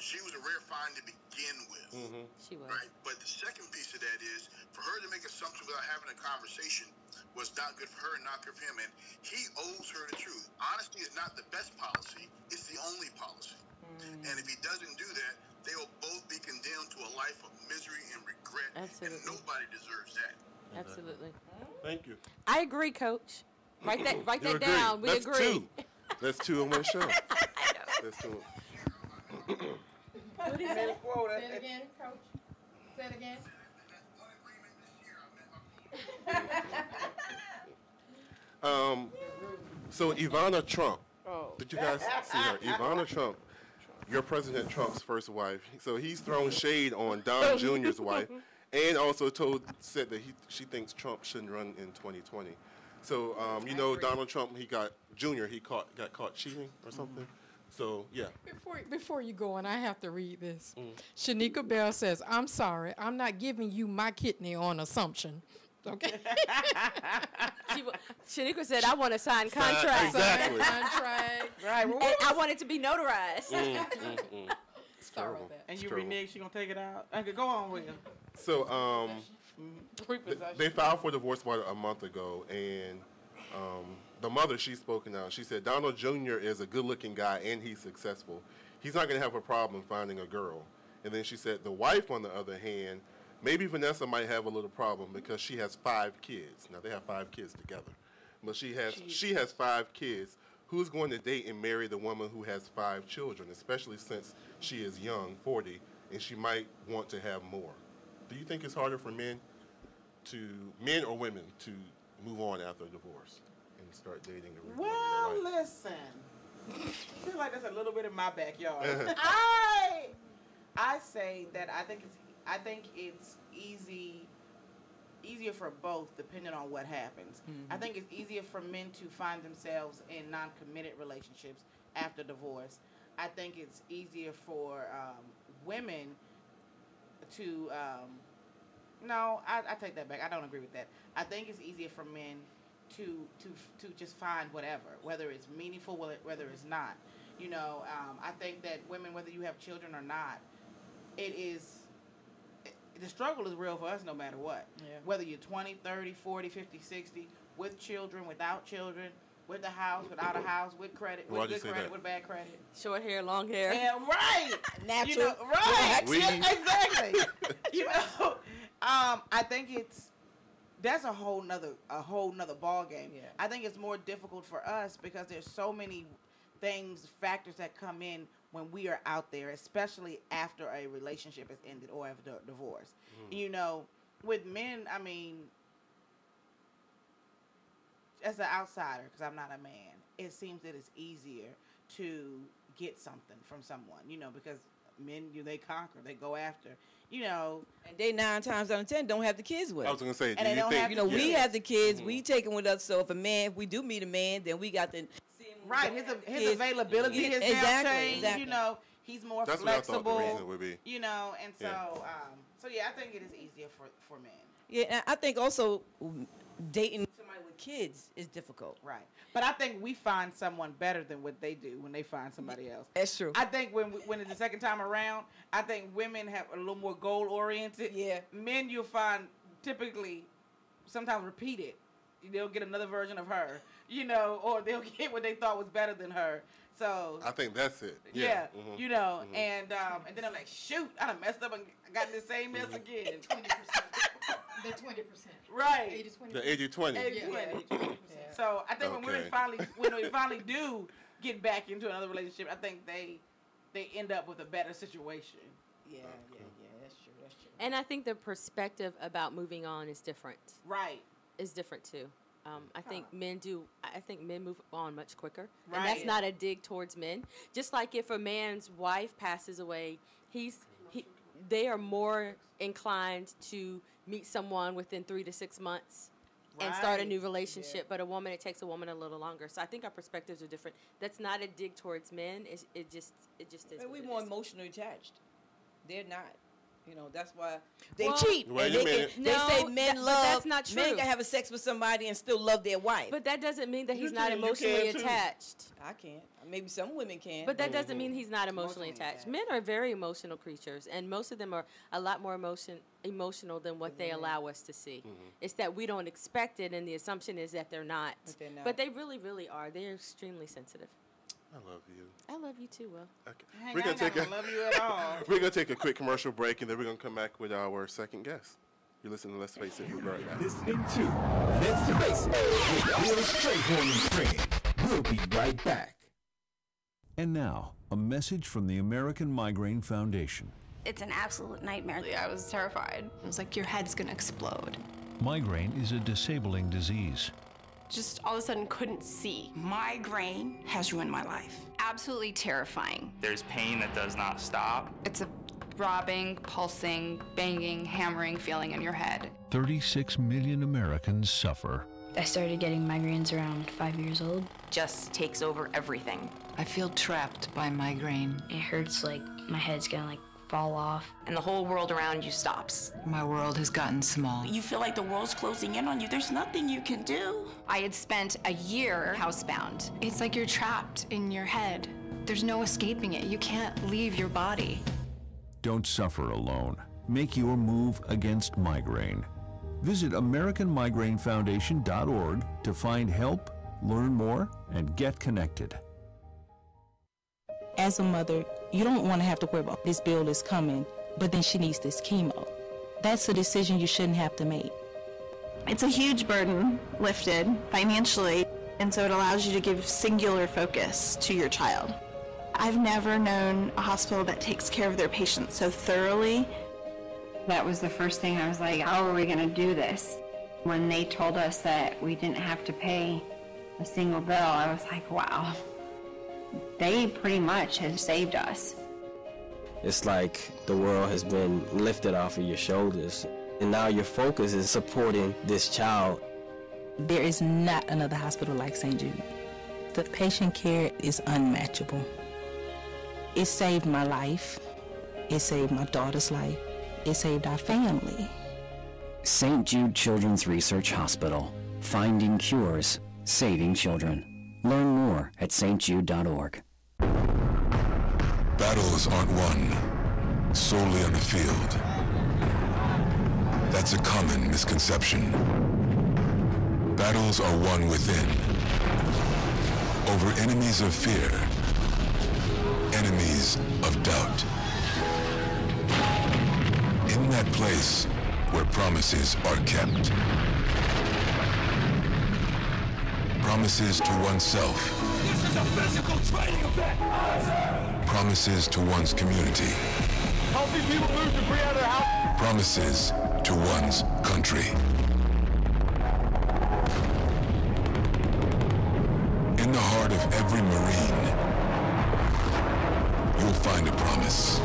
she was a rare find to begin with. Mm-hmm. She was. Right? But the second piece of that is, for her to make assumptions without having a conversation was not good for her and not good for him. And he owes her the truth. Honesty is not the best policy. It's the only policy. And if he doesn't do that, they will both be condemned to a life of misery and regret. Absolutely. And nobody deserves that. Absolutely. Thank you. I agree, Coach. Write that You agree. down. We That's agree. Two. That's two in one show. That's two. What is it? Say it again, Coach. Say it again. So Ivana Trump. Oh. Did you guys see her? Ivana Trump, your President Trump's first wife. So he's thrown shade on Don Jr.'s wife, and also said that she thinks Trump shouldn't run in 2020. So Donald Trump, he got caught cheating or something. So yeah. Before you go on, I have to read this. Shanika Bell says, "I'm sorry, I'm not giving you my kidney on assumption." Okay. Shanika said, "I want to sign contract." Exactly. Contract. Right. Well, And I want it to be notarized. It's Sorry terrible. about that. and It's you terrible. renege, she gonna take it out. Okay, go on, William. So Repossession. they filed for divorce about a month ago, and the mother, she's spoken out. She said Donald Jr. is a good-looking guy and he's successful. He's not going to have a problem finding a girl. And then she said the wife, on the other hand, maybe Vanessa might have a little problem because she has 5 kids. Now they have 5 kids together, but she has 5 kids. Who's going to date and marry the woman who has 5 children, especially since she is young, 40, and she might want to have more? Do you think it's harder for men or women to move on after a divorce and start dating and Well, rebuilding their life? listen. I feel like that's a little bit in my backyard. I say that I think it's easier for both, depending on what happens. I think it's easier for men to find themselves in non-committed relationships after divorce. I think it's easier for women to no, I take that back. I don't agree with that. I think it's easier for men to just find whether it's meaningful, whether it's not. I think that women, whether you have children or not, the struggle is real for us no matter what. Yeah. Whether you're 20, 30, 40, 50, 60, with children, without children, with a house, without a house, with credit, with good credit, with bad credit. Short hair, long hair. Yeah, right. Natural. Right. Weed. Exactly. I think that's a whole nother ball game. Yeah. I think it's more difficult for us because there's so many factors that come in when we are out there, especially after a relationship has ended or after a divorce. With men, I mean, as an outsider, because I'm not a man, it seems that it's easier to get something from someone, because men, they conquer, they go after, And they 9 times out of 10 don't have the kids with I was them. going to say, do And they you don't think... have We have the kids. We take them with us. So if we do meet a man, then we got to see him. right, his availability has now changed. Exactly. He's more That's flexible. what I thought the reason would be. And so yeah, I think it is easier for men. Yeah, and I think also dating somebody with kids is difficult. Right. But I think we find someone better than what they do when they find somebody else. That's true. I think when it's the second time around, I think women have a little more goal oriented. Yeah. Men you'll find typically sometimes repeat it. They'll get another version of her, or they'll get what they thought was better than her. So I think that's it. yeah, Mhm. and then I'm like, shoot, I done messed up and got in the same mess again. 20%. The 20%. Right. 80-20. The 80-20. 80-20. So I think when Okay. when we finally do get back into another relationship, I think they end up with a better situation. Yeah, that's true. And I think the perspective about moving on is different. Right. Is different too. I think men do. I think men move on much quicker, Right. and that's not a dig towards men. Just like if a man's wife passes away, they are more inclined to meet someone within 3 to 6 months and start a Right. new relationship. Yeah. But a woman, it takes a woman a little longer. So I think our perspectives are different. That's not a dig towards men. It just is. And what we it more is. emotionally attached. They're not. You know, that's why they Well, cheat. Wait And a they, minute. they say No, men but love. that's not Men true. can have a sex with somebody and still love their wife. But that doesn't mean that he's You not can- you emotionally can, too. attached. I can't. Maybe some women can. But that doesn't mean he's not emotionally Emotionally attached. attached. Men are very emotional creatures, and most of them are a lot more emotional than what they allow us to see. It's that we don't expect it, and the assumption is that they're not. But they're not. But they really, really are. They're extremely sensitive. I love you. I love you too, Will. Okay. Dang, We're I gonna ain't take gonna love you at all. We're gonna take a quick commercial break, and then we're gonna come back with our second guest. You're listening to Let's Face It. We'll be right back. Listening to Let's Face It with Will Strayhorn and friends. We'll be right back. And now, a message from the American Migraine Foundation. It's an absolute nightmare. I was terrified. It was like your head's gonna explode. Migraine is a disabling disease. Just all of a sudden couldn't see. Migraine has ruined my life. Absolutely terrifying. There's pain that does not stop. It's a throbbing, pulsing, banging, hammering feeling in your head. 36 million Americans suffer. I started getting migraines around 5 years old. Just takes over everything. I feel trapped by migraine. It hurts like my head's gonna fall off. And the whole world around you stops. My world has gotten small. You feel like the world's closing in on you. There's nothing you can do. I had spent a year housebound. It's like you're trapped in your head. There's no escaping it. You can't leave your body. Don't suffer alone. Make your move against migraine. Visit AmericanMigraineFoundation.org to find help, learn more, and get connected. As a mother, you don't want to have to worry about this bill is coming, but then she needs this chemo. That's a decision you shouldn't have to make. It's a huge burden lifted financially, and so it allows you to give singular focus to your child. I've never known a hospital that takes care of their patients so thoroughly. That was the first thing I was like, how are we going to do this? When they told us that we didn't have to pay a single bill, I was like, wow. They pretty much have saved us. It's like the world has been lifted off of your shoulders, and now your focus is supporting this child. There is not another hospital like St. Jude. The patient care is unmatchable. It saved my life. It saved my daughter's life. It saved our family. St. Jude Children's Research Hospital. Finding cures, saving children. Learn more at stjude.org. Battles aren't won solely on the field. That's a common misconception. Battles are won within, over enemies of fear, enemies of doubt. In that place where promises are kept. Promises to oneself. This is a physical training event! Promises to one's community. Healthy people move debris out of their house. Promises to one's country. In the heart of every Marine, you'll find a promise.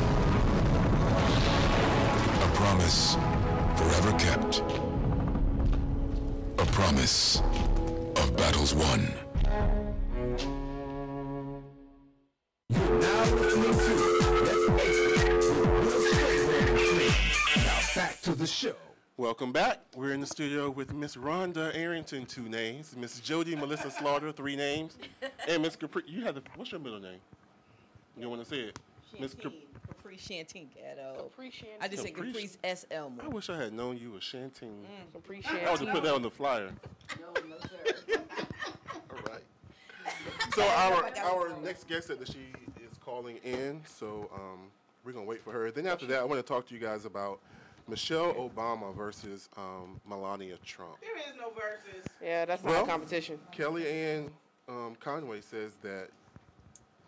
A promise forever kept. A promise of battles won. Now listening to Let's Face It with Will Strayhorn and friends. Now back to the show. Welcome back. We're in the studio with Miss Rhonda Arrington, 2 names. Miss Jody Melissa Slaughter, 3 names. And Miss Capri, what's your middle name? You don't want to say it? Miss Capri Shantine, Gatto. Capri Shantine. I just say Caprice S. Elmo. I wish I had known you were Shantine. Capri I would have put that on the flyer. No, sir. All right. So our next guest said that she is calling in, so we're going to wait for her. Then after that, I want to talk to you guys about Michelle Obama versus Melania Trump. There is no versus. Yeah, that's not a competition. Kellyanne Conway says that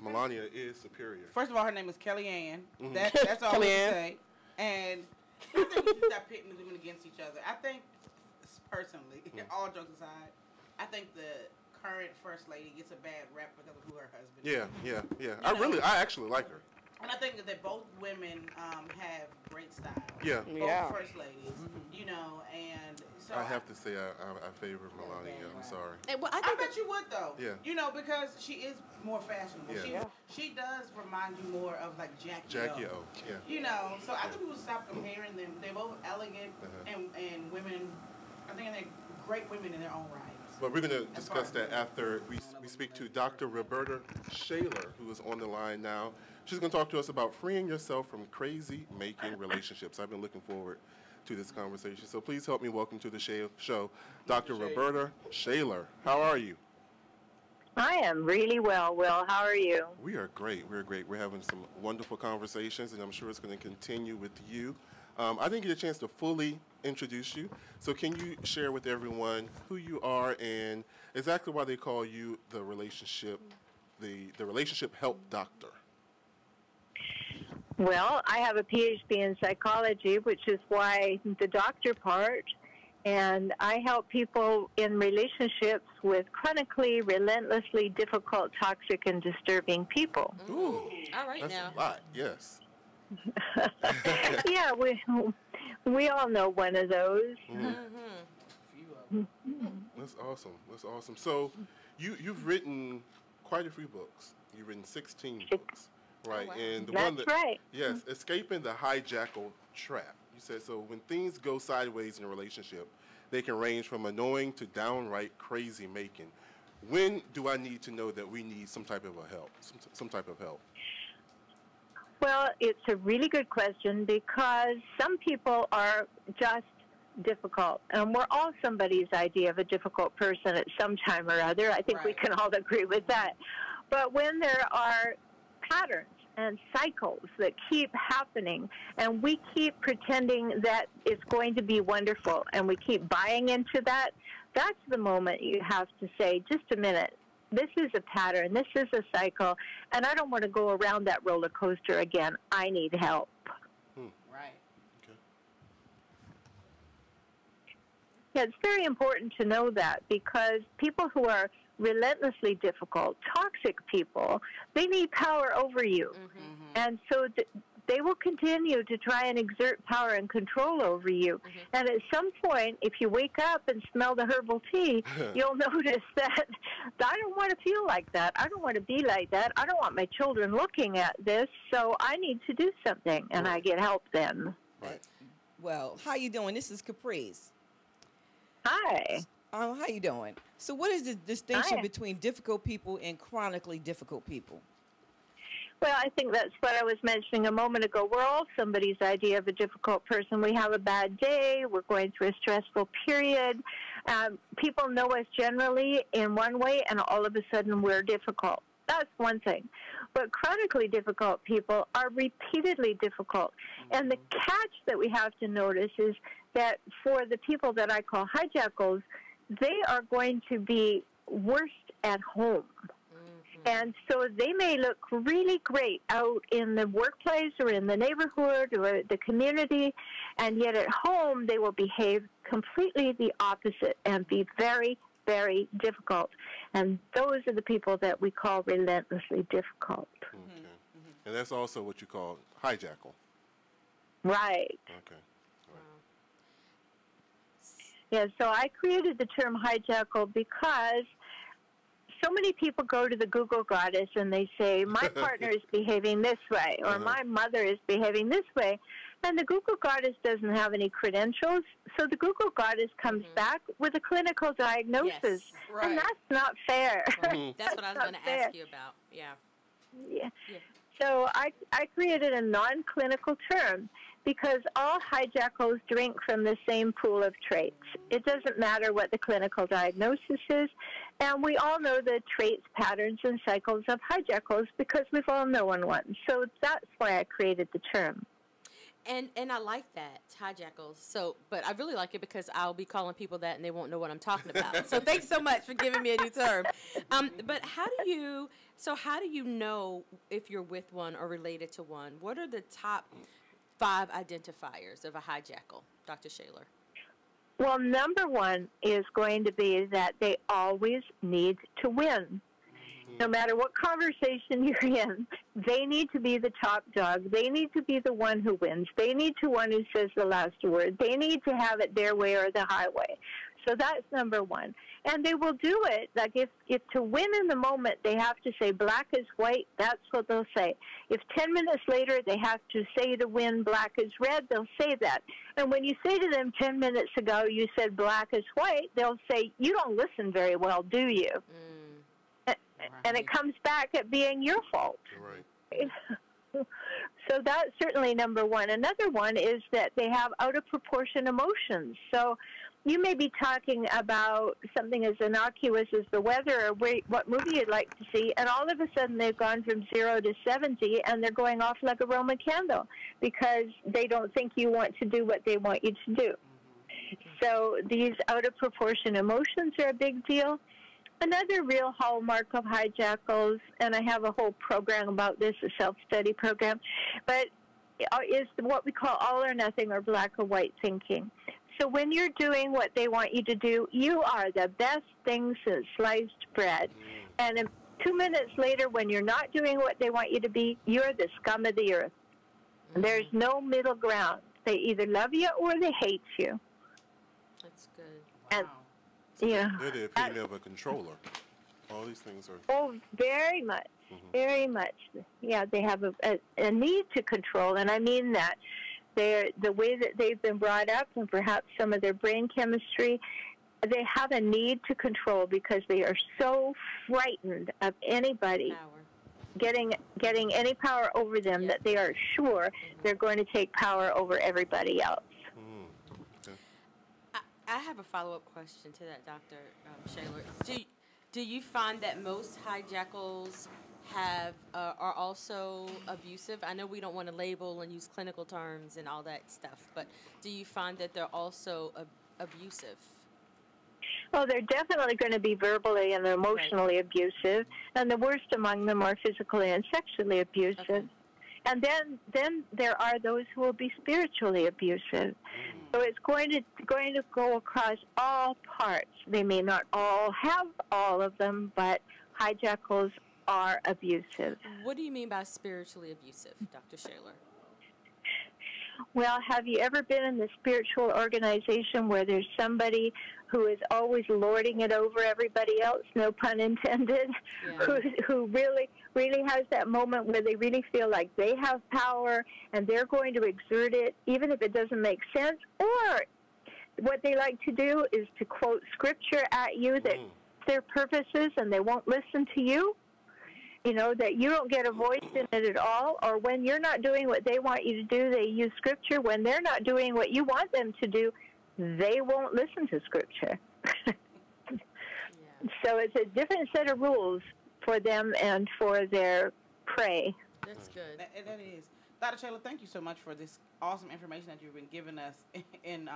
Melania is superior. First of all, her name is Kellyanne. Mhm. That's all we Kellyanne. can say. And I think we should stop pitting the women against each other. I think, personally, all jokes aside, I think the current first lady gets a bad rap because of who her husband is. Yeah. I actually like her. And I think that both women have great style. Yeah. Both first ladies, you know, and so I have to say I favor Melania. I'm sorry. Well, I bet you would though. Yeah. You know, because she is more fashionable. Yeah. She does remind you more of like Jackie O. Yeah. You know, so I think we would stop comparing them. They're both elegant and women. I think they're great women in their own right. But we're going to discuss that after we speak to Dr. Roberta Shaler, who is on the line now. She's going to talk to us about freeing yourself from crazy-making relationships. I've been looking forward to this conversation. So please help me welcome to the show Dr. Roberta Shaler. How are you? I am really well, Will. How are you? We are great. We're great. We're having some wonderful conversations, and I'm sure it's going to continue with you. I didn't get a chance to fully introduce you, so can you share with everyone who you are and exactly why they call you the relationship help doctor? Well, I have a PhD in psychology, which is why the doctor part, and I help people in relationships with chronically, relentlessly difficult, toxic, and disturbing people. Ooh, all right, that's now. A lot, yes. Yeah, we all know one of those. That's awesome. That's awesome. So, you've written quite a few books. You've written 16 books, right? wow. And the That's one that right. Yes, escaping the hijackal trap. You said so. When things go sideways in a relationship, they can range from annoying to downright crazy making. When do I need to know that we need some type of help? Some type of help. Well, it's a really good question because some people are just difficult, and we're all somebody's idea of a difficult person at some time or other. I think we can all agree with that. But when there are patterns and cycles that keep happening, and we keep pretending that it's going to be wonderful, and we keep buying into that, that's the moment you have to say, just a minute. This is a pattern. This is a cycle, and I don't want to go around that roller coaster again. I need help. Right. Okay. Yeah, it's very important to know that because people who are relentlessly difficult, toxic people, they need power over you. And so they will continue to try and exert power and control over you. And at some point, if you wake up and smell the herbal tea, you'll notice that I don't want to feel like that. I don't want to be like that. I don't want my children looking at this, so I need to do something, and I get help then. Right. Well, how you doing? This is Caprice. Hi. How you doing? So what is the distinction between difficult people and chronically difficult people? Well, I think that's what I was mentioning a moment ago. We're all somebody's idea of a difficult person. We have a bad day. We're going through a stressful period. People know us generally in one way, and all of a sudden we're difficult. That's one thing. But chronically difficult people are repeatedly difficult. And the catch that we have to notice is that for the people that I call hijackals, they are going to be worst at home. And so they may look really great out in the workplace or in the neighborhood or the community, and yet at home they will behave completely the opposite and be very, very difficult. And those are the people that we call relentlessly difficult. Okay. And that's also what you call hijackal. Right. Okay. Yeah, so I created the term hijackal because so many people go to the Google goddess and they say, my partner is behaving this way, or my mother is behaving this way. And the Google goddess doesn't have any credentials, so the Google goddess comes back with a clinical diagnosis. Yes, right. And that's not fair. Right. That's what I was going to ask you about. Yeah. So I created a non-clinical term because all hijackals drink from the same pool of traits. It doesn't matter what the clinical diagnosis is, and we all know the traits, patterns, and cycles of hijackals because we've all known one. So that's why I created the term. And I like that, hijackals. So, but I really like it because I'll be calling people that and they won't know what I'm talking about. So thanks so much for giving me a new term. But how do you know if you're with one or related to one? What are the top 5 identifiers of a hijackal, Dr. Shaler? Well, number one is going to be that they always need to win. No matter what conversation you're in, they need to be the top dog. They need to be the one who wins. They need to one who says the last word. They need to have it their way or the highway. So that's number one. And they will do it. Like if to win in the moment, they have to say black is white, that's what they'll say. If 10 minutes later they have to say to win black is red, they'll say that. And when you say to them 10 minutes ago you said black is white, they'll say, you don't listen very well, do you? And it comes back at being your fault. Right. So that's certainly number one. Another one is that they have out of proportion emotions. So you may be talking about something as innocuous as the weather or what movie you'd like to see, and all of a sudden they've gone from 0 to 70, and they're going off like a Roman candle because they don't think you want to do what they want you to do. So these out of proportion emotions are a big deal. Another real hallmark of hijackals, and I have a whole program about this, a self-study program, but is what we call all or nothing or black or white thinking. So when you're doing what they want you to do, you are the best thing since sliced bread. And 2 minutes later, when you're not doing what they want you to be, you're the scum of the earth. There's no middle ground. They either love you or they hate you. That's good. And, yeah. They're the epitome of a controller. All these things are... Oh, very much. Very much. Yeah, they have a need to control, and I mean that. The way that they've been brought up and perhaps some of their brain chemistry, they have a need to control because they are so frightened of anybody getting any power over them that they are sure they're going to take power over everybody else. I have a follow-up question to that, Dr. Shaler. Do you find that most hijackals are also abusive? I know we don't want to label and use clinical terms and all that stuff, but do you find that they're also abusive? Well, they're definitely going to be verbally and emotionally abusive, and the worst among them are physically and sexually abusive. Okay. And then there are those who will be spiritually abusive. So it's going to go across all parts. They may not all have all of them, but hijackals are abusive. What do you mean by spiritually abusive, Dr. Shaler? Well, have you ever been in the spiritual organization where there's somebody who is always lording it over everybody else, no pun intended, who really has that moment where they really feel like they have power and they're going to exert it even if it doesn't make sense? Or what they like to do is to quote scripture at you that their purposes and they won't listen to you. You know, that you don't get a voice in it at all, or when you're not doing what they want you to do, they use scripture. When they're not doing what you want them to do, they won't listen to scripture. So it's a different set of rules for them and for their prey. That's good. That is. Dr. Shaler, thank you so much for this awesome information that you've been giving us in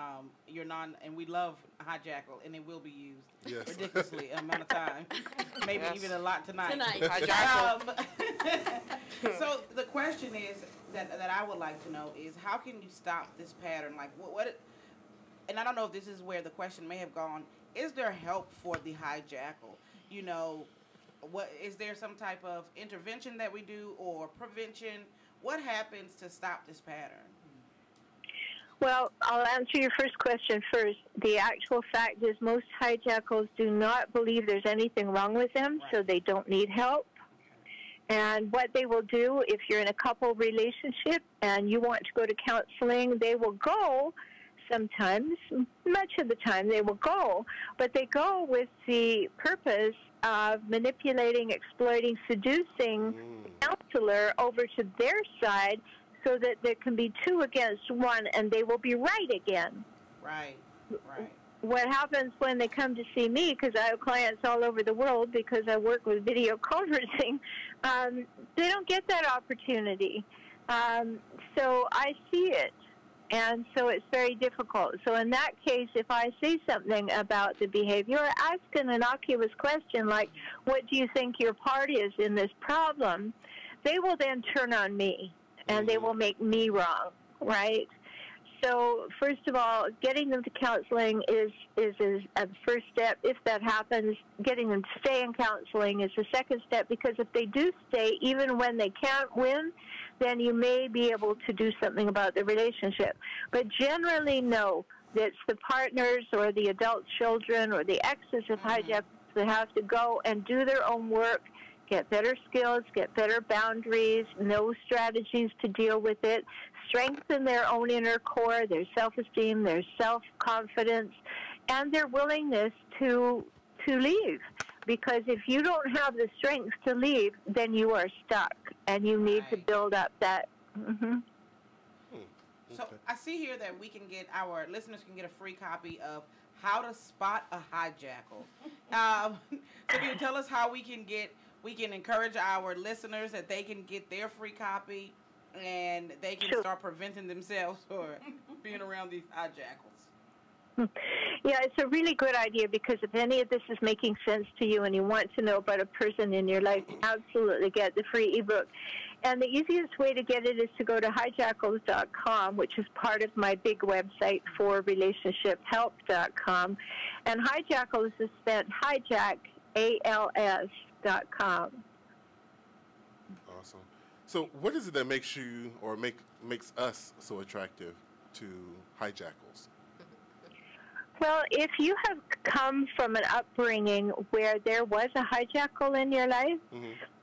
your and we love hijackal, and it will be used ridiculously amount of time, maybe even a lot tonight. So the question is that I would like to know is how can you stop this pattern? Like and I don't know if this is where the question may have gone. Is there help for the hijackal? You know, is there some type of intervention that we do or prevention? What happens to stop this pattern? Well, I'll answer your first question first. The actual fact is most hijackals do not believe there's anything wrong with them, so they don't need help. And what they will do, if you're in a couple relationship and you want to go to counseling, they will go sometimes, much of the time they will go, but they go with the purpose of manipulating, exploiting, seducing the counselor over to their side so that there can be 2 against 1 and they will be right again. Right. What happens when they come to see me, because I have clients all over the world because I work with video conferencing, they don't get that opportunity. So I see it. And so it's very difficult. So in that case, if I say something about the behavior or ask an innocuous question like, what do you think your part is in this problem, they will then turn on me and they will make me wrong. right? So first of all, getting them to counseling is a first step. If that happens, getting them to stay in counseling is the second step, because if they do stay, even when they can't win, then you may be able to do something about the relationship. But generally, no. It's the partners or the adult children or the exes of hijackers that have to go and do their own work, get better skills, get better boundaries, know strategies to deal with it, strengthen their own inner core, their self-esteem, their self-confidence, and their willingness to leave. Because if you don't have the strength to leave, then you are stuck, and you need to build up that. So I see here that we can get, our listeners can get a free copy of How to Spot a Hijackal. So can you tell us how we can encourage our listeners that they can get their free copy and they can start preventing themselves or being around these hijackals? Yeah, it's a really good idea, because if any of this is making sense to you and you want to know about a person in your life, absolutely get the free ebook. And the easiest way to get it is to go to hijackals.com, which is part of my big website for relationshiphelp.com. And hijackals is spelled hijackals.com. Awesome. So what is it that makes you, or makes us so attractive to hijackals? Well, if you have come from an upbringing where there was a hijackal in your life,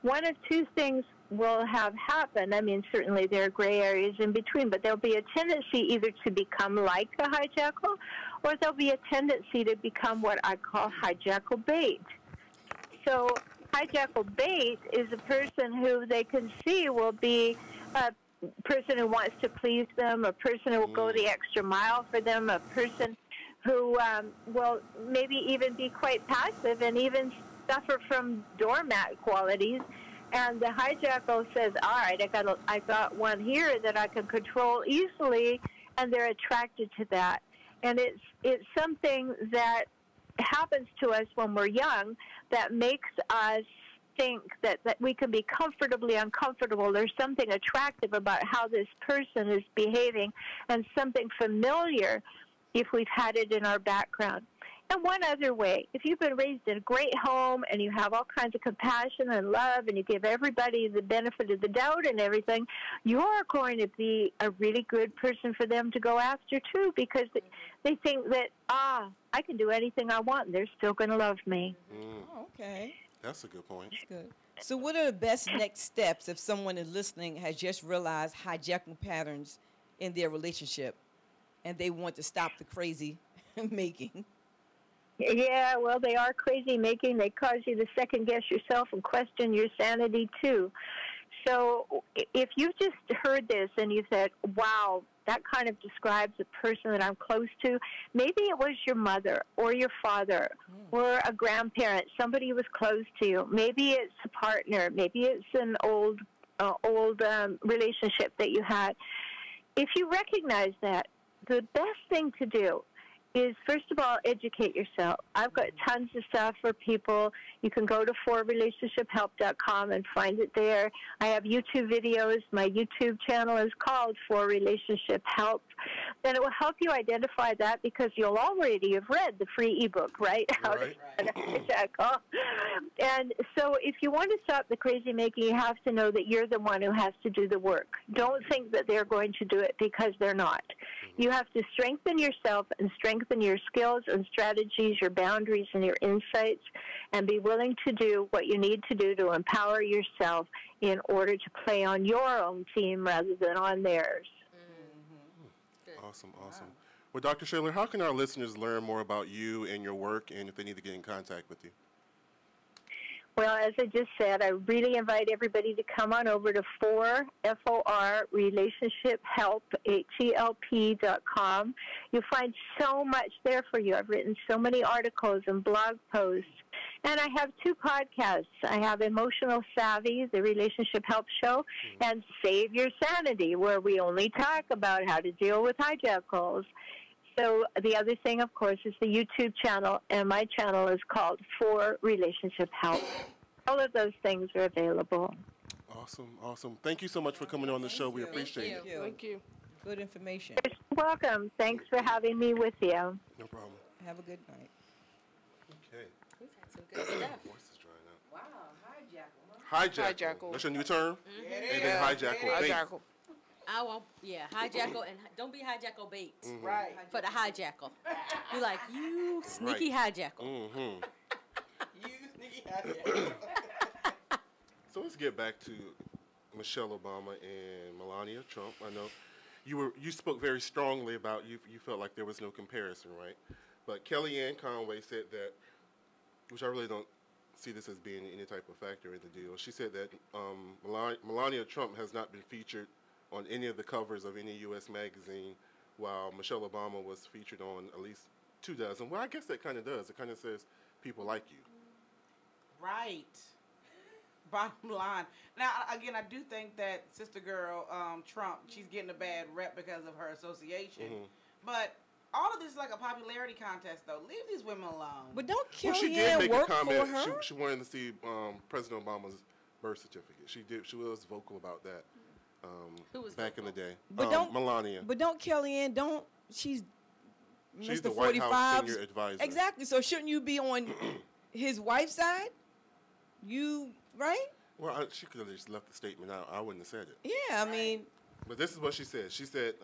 one of two things will have happened. I mean, certainly there are gray areas in between, but there'll be a tendency either to become like a hijackal, or there'll be a tendency to become what I call hijackal bait. So hijackal bait is a person who they can see will be a person who wants to please them, a person who will go the extra mile for them, a person who will maybe even be quite passive and even suffer from doormat qualities. And the hijackal says, all right, I got one here that I can control easily, and they're attracted to that. And it's something that happens to us when we're young that makes us think that we can be comfortably uncomfortable. There's something attractive about how this person is behaving, and something familiar if we've had it in our background. And one other way, if you've been raised in a great home and you have all kinds of compassion and love and you give everybody the benefit of the doubt and everything, you're going to be a really good person for them to go after too, because they think that, I can do anything I want and they're still going to love me. Oh, okay. That's a good point. That's good. So what are the best next steps if someone is listening has just realized hijackal patterns in their relationship and they want to stop the crazy making? Yeah, well, they are crazy making. They cause you to second guess yourself and question your sanity too. So if you've just heard this and you said, wow, that kind of describes a person that I'm close to, maybe it was your mother or your father or a grandparent, somebody who was close to you. Maybe it's a partner. Maybe it's an old relationship that you had. If you recognize that, the best thing to do is, first of all, educate yourself. I've got tons of stuff for people. You can go to forrelationshiphelp.com and find it there. I have YouTube videos. My YouTube channel is called For Relationship Help. And it will help you identify that, because you'll already have read the free ebook, right? Right. And so if you want to stop the crazy making, you have to know that you're the one who has to do the work. Don't think that they're going to do it, because they're not. You have to strengthen yourself and strengthen your skills and strategies, your boundaries and your insights, and be willing to do what you need to do to empower yourself in order to play on your own team rather than on theirs. Awesome. Well, Dr. Shaler, how can our listeners learn more about you and your work, and if they need to get in contact with you? Well, as I just said, I really invite everybody to come on over to FOR Relationship Help, HELP.com. You'll find so much there for you. I've written so many articles and blog posts. And I have 2 podcasts. I have Emotional Savvy, the Relationship Help Show, and Save Your Sanity, where we only talk about how to deal with hijackals. So the other thing, of course, is the YouTube channel, and my channel is called For Relationship Help. All of those things are available. Awesome. Thank you so much for coming on the show. We appreciate it. Thank you. Good information. You're welcome. Thanks for having me with you. No problem. Have a good night. Okay. We've had some good stuff. Voice is drying out. Wow, hijackal. Hijackal. That's your new term? Mhm. And then hijackal bait. Hijackal. I won't. Yeah, hijackal and don't be hijackal bait. Right. For the hijackal. Be like, you sneaky hijackal. Mm-hmm. You sneaky hijackal. So let's get back to Michelle Obama and Melania Trump. I know you spoke very strongly about you felt like there was no comparison, right? But Kellyanne Conway said that, which I really don't see this as being any type of factor in the deal. She said that Melania Trump has not been featured on any of the covers of any U.S. magazine, while Michelle Obama was featured on at least 24. Well, I guess that kind of does. It kind of says people like you. Right. Bottom line. Now, again, I do think that Sister Girl Trump, she's getting a bad rep because of her association. Mm-hmm. But all of this is like a popularity contest, though. Leave these women alone. But don't Well, she did Kellyanne make work a comment. for her? She wanted to see President Obama's birth certificate. She did. She was vocal about that. Who was back in the day? But don't Melania. But don't Kellyanne? She's She's Mr. the White House 45's senior advisor. Exactly. So shouldn't you be on his wife's side? You right? Well, she could have just left the statement out. I wouldn't have said it. Yeah, I mean. But this is what she said. She said,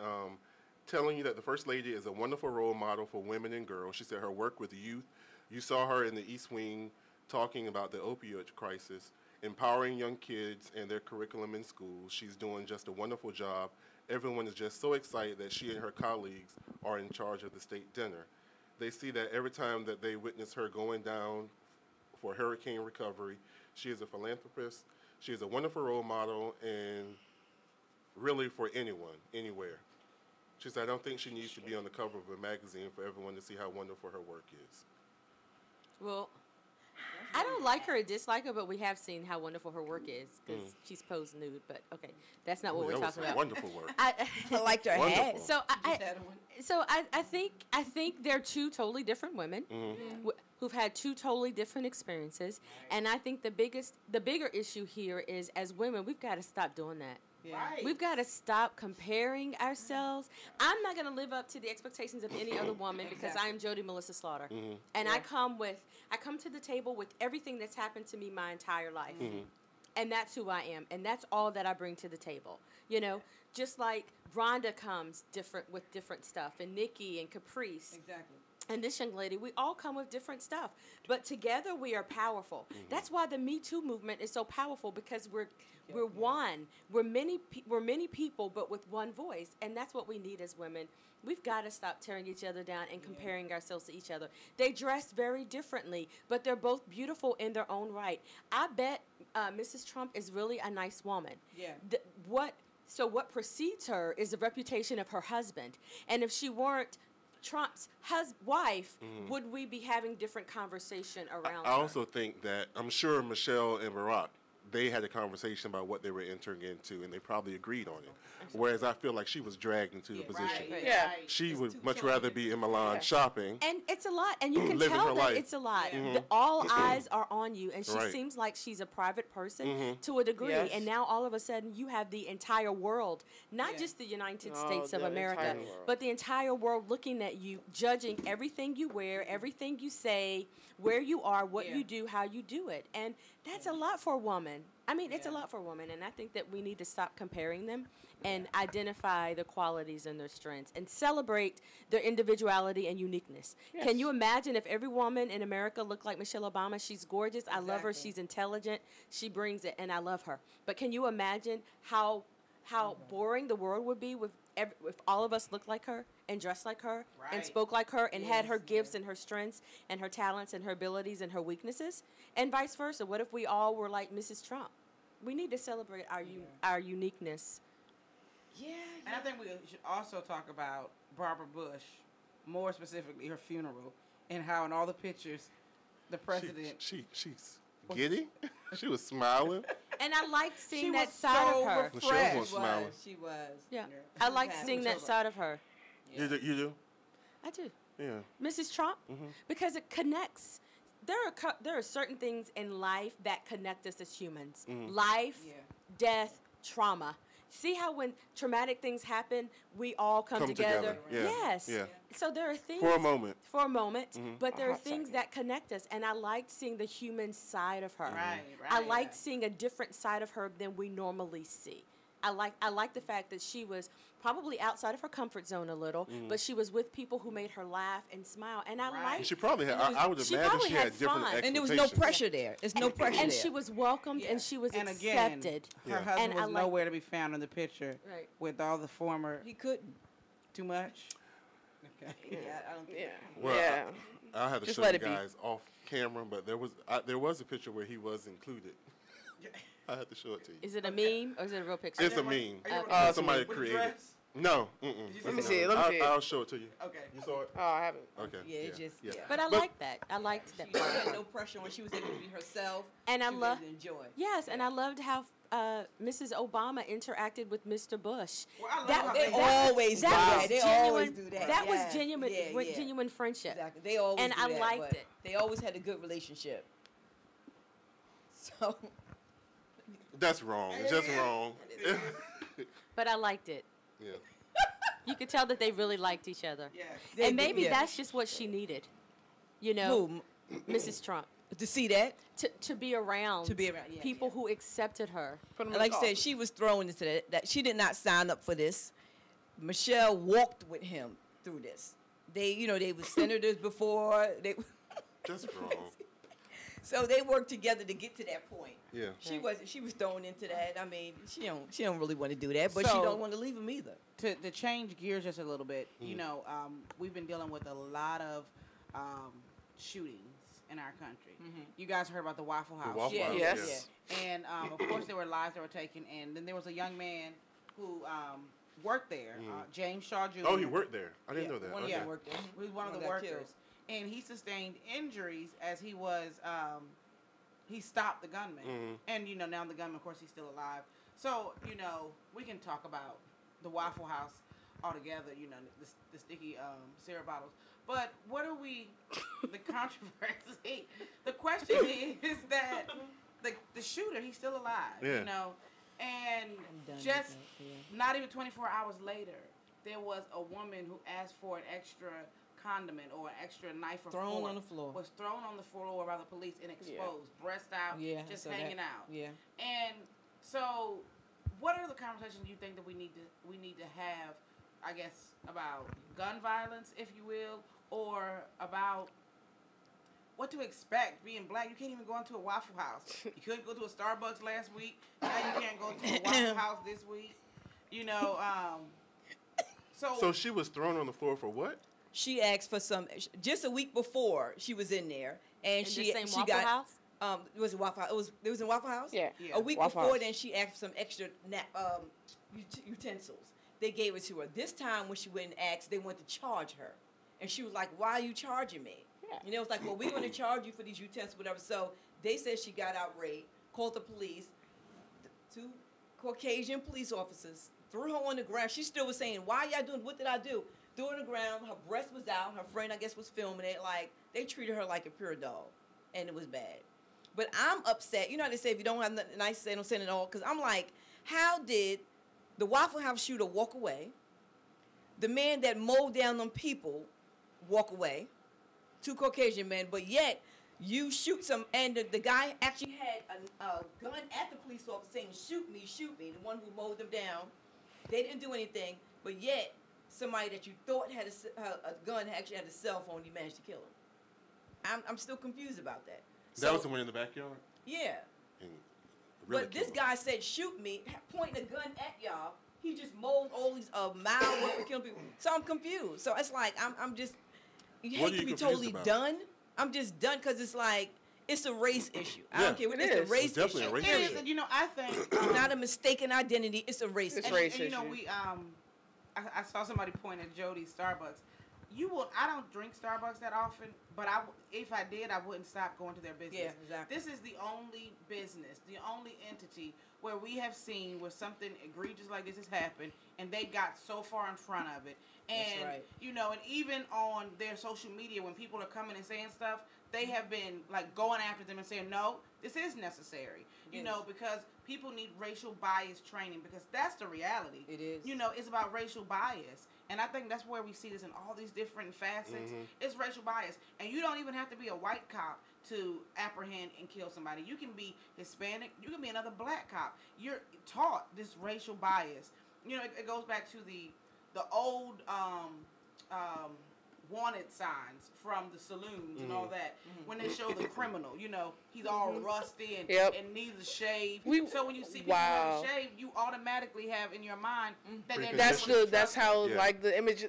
telling you that the First Lady is a wonderful role model for women and girls. She said her work with youth, you saw her in the East Wing talking about the opioid crisis, empowering young kids and their curriculum in schools. She's doing just a wonderful job. Everyone is just so excited that she and her colleagues are in charge of the state dinner. They see that every time that they witness her going down for hurricane recovery, she is a philanthropist. She is a wonderful role model, and really for anyone, anywhere. She said, I don't think she needs to be on the cover of a magazine for everyone to see how wonderful her work is. Well, I don't like her or dislike her, but we have seen how wonderful her work is because she's posed nude. But okay, that's not what we're talking about. Wonderful work. I liked her hat. So I think they're two totally different women who've had two totally different experiences, and I think the bigger issue here is as women we've got to stop doing that. Yeah. Right. We've got to stop comparing ourselves. I'm not going to live up to the expectations of any other woman because I am Jody Melissa Slaughter, and I come to the table with everything that's happened to me my entire life, and that's who I am, and that's all that I bring to the table. You know, just like Rhonda comes with different stuff, and Nikki and Caprice. Exactly. And this young lady, we all come with different stuff, but together we are powerful. That's why the Me Too movement is so powerful because we're one. We're many people, but with one voice, and that's what we need as women. We've got to stop tearing each other down and comparing ourselves to each other. They dress very differently, but they're both beautiful in their own right. I bet Mrs. Trump is really a nice woman. Yeah. So what precedes her is the reputation of her husband, and if she weren't Trump's wife, would we be having different conversation around I also think that I'm sure Michelle and Barack, they had a conversation about what they were entering into, and they probably agreed on it. Whereas I feel like she was dragged into the position. Right. Yeah. She would much rather be in Milan shopping. And it's a lot, and you can living her tell that life. it's a lot. Yeah. All eyes are on you, and she Right. seems like she's a private person to a degree. Yes. And now all of a sudden, you have the entire world, not just the United States of the America, entire world. but the entire world looking at you, judging everything you wear, everything you say, where you are, what you do, how you do it. And that's a lot for a woman. I mean, it's a lot for a woman, and I think that we need to stop comparing them and identify the qualities and their strengths and celebrate their individuality and uniqueness. Yes. Can you imagine if every woman in America looked like Michelle Obama? She's gorgeous. I love her. She's intelligent. She brings it, and I love her. But can you imagine how boring the world would be if all of us looked like her and dressed like her and spoke like her and had her gifts and her strengths and her talents and her abilities and her weaknesses, and vice versa? What if we all were like Mrs. Trump? We need to celebrate our uniqueness. Yeah. And I think we should also talk about Barbara Bush, more specifically her funeral, and how in all the pictures, the president. She's giddy. She was smiling. And I liked seeing She that was side so of her. Michelle was smiling. She was. Yeah. She I was liked happy. seeing that side of her. You do? I do. Yeah. Mrs. Trump, because it connects. There are certain things in life that connect us as humans. Life, death, trauma. See how when traumatic things happen, we all come together. Yeah. Yes. Yeah. So there are things For a moment. But there are things that connect us, and I liked seeing the human side of her. Right. I liked seeing a different side of her than we normally see. I like the fact that she was probably outside of her comfort zone a little, but she was with people who made her laugh and smile, and I liked. She probably had. I would imagine she had different expectations. And there was no pressure there. There's no pressure and there. she was welcomed, and she was And accepted. again, her husband was nowhere to be found in the picture with all the former. He couldn't. Too much. Okay. Yeah, I don't think. Yeah. Well, I'll have to Just show let you it be. guys off camera, but there was a picture where he was included. I have to show it to you. Is it a meme or is it a real picture? It's a meme. Oh, Somebody created. No. Let me see it. I'll show it to you. Okay. You saw it? Oh, I haven't. Okay. Yeah, it just. Yeah. But I liked that. I liked that. She had no pressure when she was able to be herself. And I love. Enjoy. Yes, and I loved how Mrs. Obama interacted with Mr. Bush. Well, They always do that. They always do that. That was Yeah. genuine, Yeah, yeah. genuine friendship. Exactly. They always and do I that, liked but it. They always had a good relationship. So. That's wrong. It's just wrong. But I liked it. Yeah. You could tell that they really liked each other. Yeah. And maybe that's just what she needed. You know, Mrs. Trump. To see that. To be around. People who accepted her. And like I said, she was thrown into that she did not sign up for this. Michelle walked with him through this. They were senators before. That's wrong. So they worked together to get to that point. Yeah. She was thrown into that. I mean, she don't really want to do that, but she don't want to leave him either. To change gears just a little bit, you know, we've been dealing with a lot of shootings in our country. You guys heard about the Waffle House? The Waffle House, yes. And of course there were lives that were taken, and then there was a young man who worked there, James Shaw Jr. Oh, he worked there. I didn't know that. One Okay. of them worked there. He was one of the got workers. killed. And he sustained injuries as he was, he stopped the gunman. And, you know, now the gunman, of course, he's still alive. So, you know, we can talk about the Waffle House altogether, you know, the sticky syrup bottles. But what are we, the controversy, the question is that the shooter, he's still alive, you know. And just not even 24 hours later, there was a woman who asked for an extra condiment or an extra knife or Thrown fork, on the floor. was thrown on the floor by the police and exposed, breast out, just hanging out. Yeah. And so, what are the conversations you think that we need to have, I guess, about gun violence, if you will, or about what to expect being black? You can't even go into a Waffle House. You couldn't go to a Starbucks last week. Now you can't go to a Waffle House this week. You know, So she was thrown on the floor for what? She asked for some. Just a week before, she was in there, and In she the same she Waffle got. House? It was a Waffle House. It was in Waffle House. Yeah. A week Waffle before, House. then she asked for some extra utensils. They gave it to her. This time, when she went and asked, they went to charge her, and she was like, "Why are you charging me?" Yeah. And it was like, "Well, we're going to charge you for these utensils, whatever." So they said she got outraged, called the police. Two Caucasian police officers threw her on the ground. She still was saying, "Why y'all doing? What did I do?" Threw her on the ground. Her breast was out. Her friend, I guess, was filming it. Like, they treated her like a pure dog, and it was bad. But I'm upset. You know how they say if you don't have nothing nice to say, don't say it at all. Because I'm like, how did the Waffle House shooter walk away? The man that mowed down them people walk away. Two Caucasian men, but yet you shoot some, and the guy actually had a gun at the police officer saying, "Shoot me, shoot me." The one who mowed them down. They didn't do anything, but yet somebody that you thought had a gun actually had a cell phone. You managed to kill him. I'm still confused about that. That was the one in the backyard? Yeah. And really But this killed guy said, "Shoot me," pointing a gun at y'all. He just mowed all these mild weapon killing people. So I'm confused. So it's like I'm just. You What hate are to you be confused totally about? done. I'm just done because it's like it's a race issue. I Yeah. don't care what It it's a is. race It's definitely issue. a race It issue. is, you know, I think It's not a mistaken identity. It's a race It's issue. race and, you know, issue. we I saw somebody point at Jody's Starbucks. I don't drink Starbucks that often, but if I did, I wouldn't stop going to their business. Yeah, exactly. This is the only business, the only entity where we have seen where something egregious like this has happened, and they got so far in front of it. And, That's right. you know, and even on their social media, when people are coming and saying stuff, they have been, like, going after them and saying, no, this is necessary. You Yes. know, because people need racial bias training because that's the reality. It is. You know, it's about racial bias. And I think that's where we see this in all these different facets. It's racial bias. And you don't even have to be a white cop to apprehend and kill somebody. You can be Hispanic. You can be another black cop. You're taught this racial bias. You know, it goes back to the old wanted signs from the saloons and all that. When they show the criminal, you know, he's all rusty and needs a shave. So when you see people have a shave, you automatically have in your mind that that's how like the image.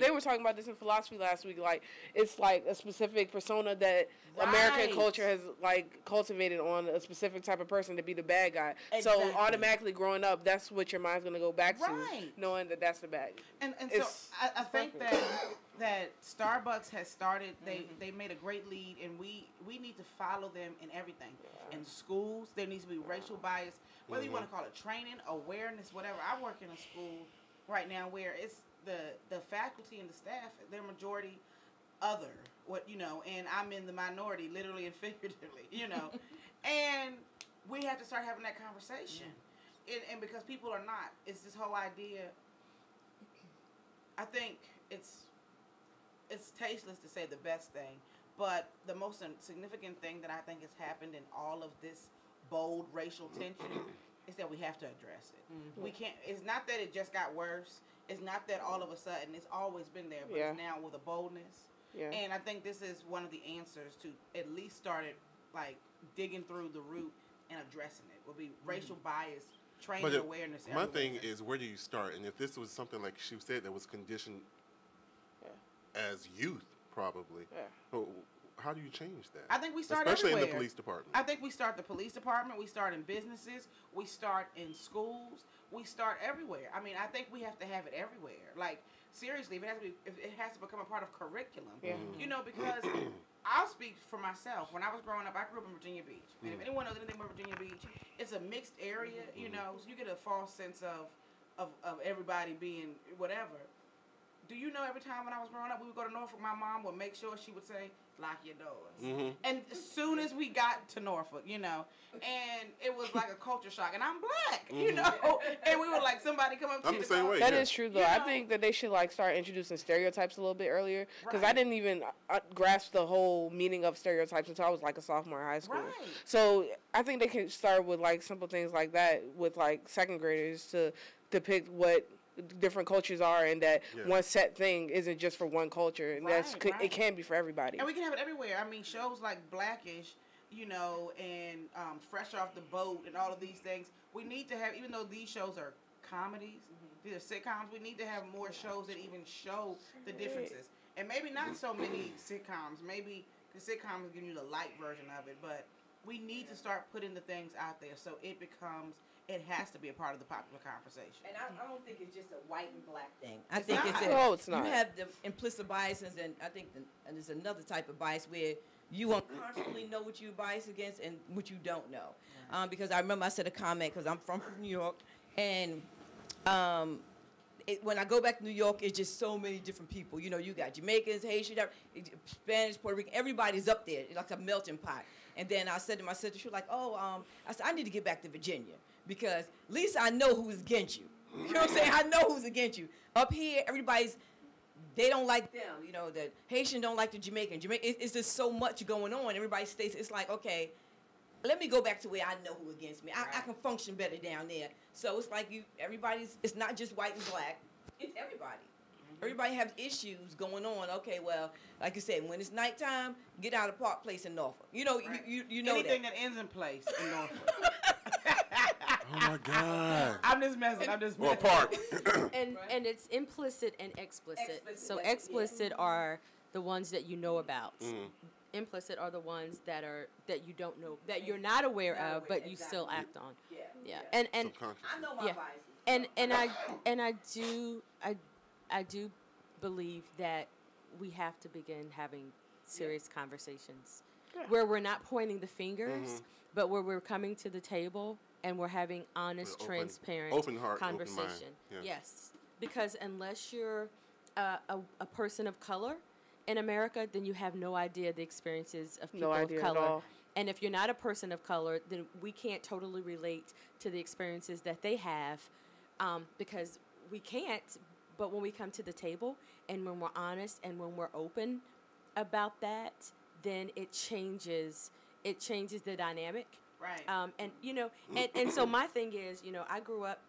They were talking about this in philosophy last week. Like it's like a specific persona that American culture has like cultivated on a specific type of person to be the bad guy. So automatically growing up, that's what your mind's gonna go back to, knowing that that's the bad guy. And so I think that Starbucks has started. They made a great lead, and we need to follow them in everything. In schools, there needs to be racial bias, whether you want to call it training, awareness, whatever. I work in a school right now where it's the faculty and the staff, they're majority other, and I'm in the minority, literally and figuratively, and we have to start having that conversation, and because people are not, it's this whole idea. I think it's tasteless to say the best thing, but the most significant thing that I think has happened in all of this bold racial tension is that we have to address it. We can't. It's not that it just got worse. It's not that all of a sudden it's always been there, but it's now with a boldness. And I think this is one of the answers to at least start it, like digging through the root and addressing it. Will be racial bias, training, awareness. My thing is, where do you start? And if this was something like she said that was conditioned as youth, probably. How do you change that? I think we start especially everywhere. In the police department. I think we start the police department. We start in businesses. We start in schools. We start everywhere. I mean, I think we have to have it everywhere. Like seriously, if it has to become a part of curriculum. Because I'll speak for myself. When I was growing up, I grew up in Virginia Beach. And if anyone knows anything about Virginia Beach, it's a mixed area. So you get a false sense of everybody being whatever. Do you know every time when I was growing up, we would go to Norfolk, my mom would make sure she would say, lock your doors. And as soon as we got to Norfolk, and it was like a culture shock. And I'm black, and we were like, somebody come up to I'm the same way. That is true, though. I think that they should like start introducing stereotypes a little bit earlier. Because I didn't even grasp the whole meaning of stereotypes until I was like a sophomore in high school. So I think they can start with like simple things like that with like second graders to depict what different cultures are, and that one set thing isn't just for one culture, and it can be for everybody. And we can have it everywhere. I mean, shows like Blackish, and Fresh Off the Boat, and all of these things. We need to have, even though these shows are comedies, these are sitcoms. We need to have more shows that even show the differences, and maybe not so many sitcoms. Maybe the sitcom is giving you the light version of it, but we need to start putting the things out there so it becomes. It has to be a part of the popular conversation. And I don't think it's just a white and black thing. I think it's not. You have the implicit biases, and I think and there's another type of bias where you unconsciously know what you bias against and what you don't know. Because I remember I said a comment, because I'm from New York, and when I go back to New York, it's just so many different people. You got Jamaicans, Haitians, Spanish, Puerto Rican, everybody's up there. It's like a melting pot. And then I said to my sister, she was like, I said, I need to get back to Virginia. Because at least I know who's against you. You know what I'm saying? I know who's against you. Up here, they don't like them. The Haitian don't like the Jamaican. It's just so much going on. Everybody stays, it's like, okay, let me go back to where I know who against me. I can function better down there. So it's like it's not just white and black. It's everybody. Everybody has issues going on. Okay, well, like you said, when it's nighttime, get out of Park Place in Norfolk. You know anything that ends in place in Norfolk. Oh my God! I'm just messing. Well, Park. and it's implicit and explicit. So explicit are the ones that you know about. Implicit are the ones that you don't know, that you're not aware of, but you still act on. Yeah. And I know my biases. And I do believe that we have to begin having serious conversations where we're not pointing the fingers, but where we're coming to the table and we're having honest, transparent open heart, conversation. open mind. Yes, because unless you're a person of color in America, then you have no idea the experiences of people of color. And if you're not a person of color, then we can't totally relate to the experiences that they have, because we can't. But when we come to the table and when we're honest and when we're open about that, then it changes the dynamic. Right. And, you know, and so my thing is, you know, I grew up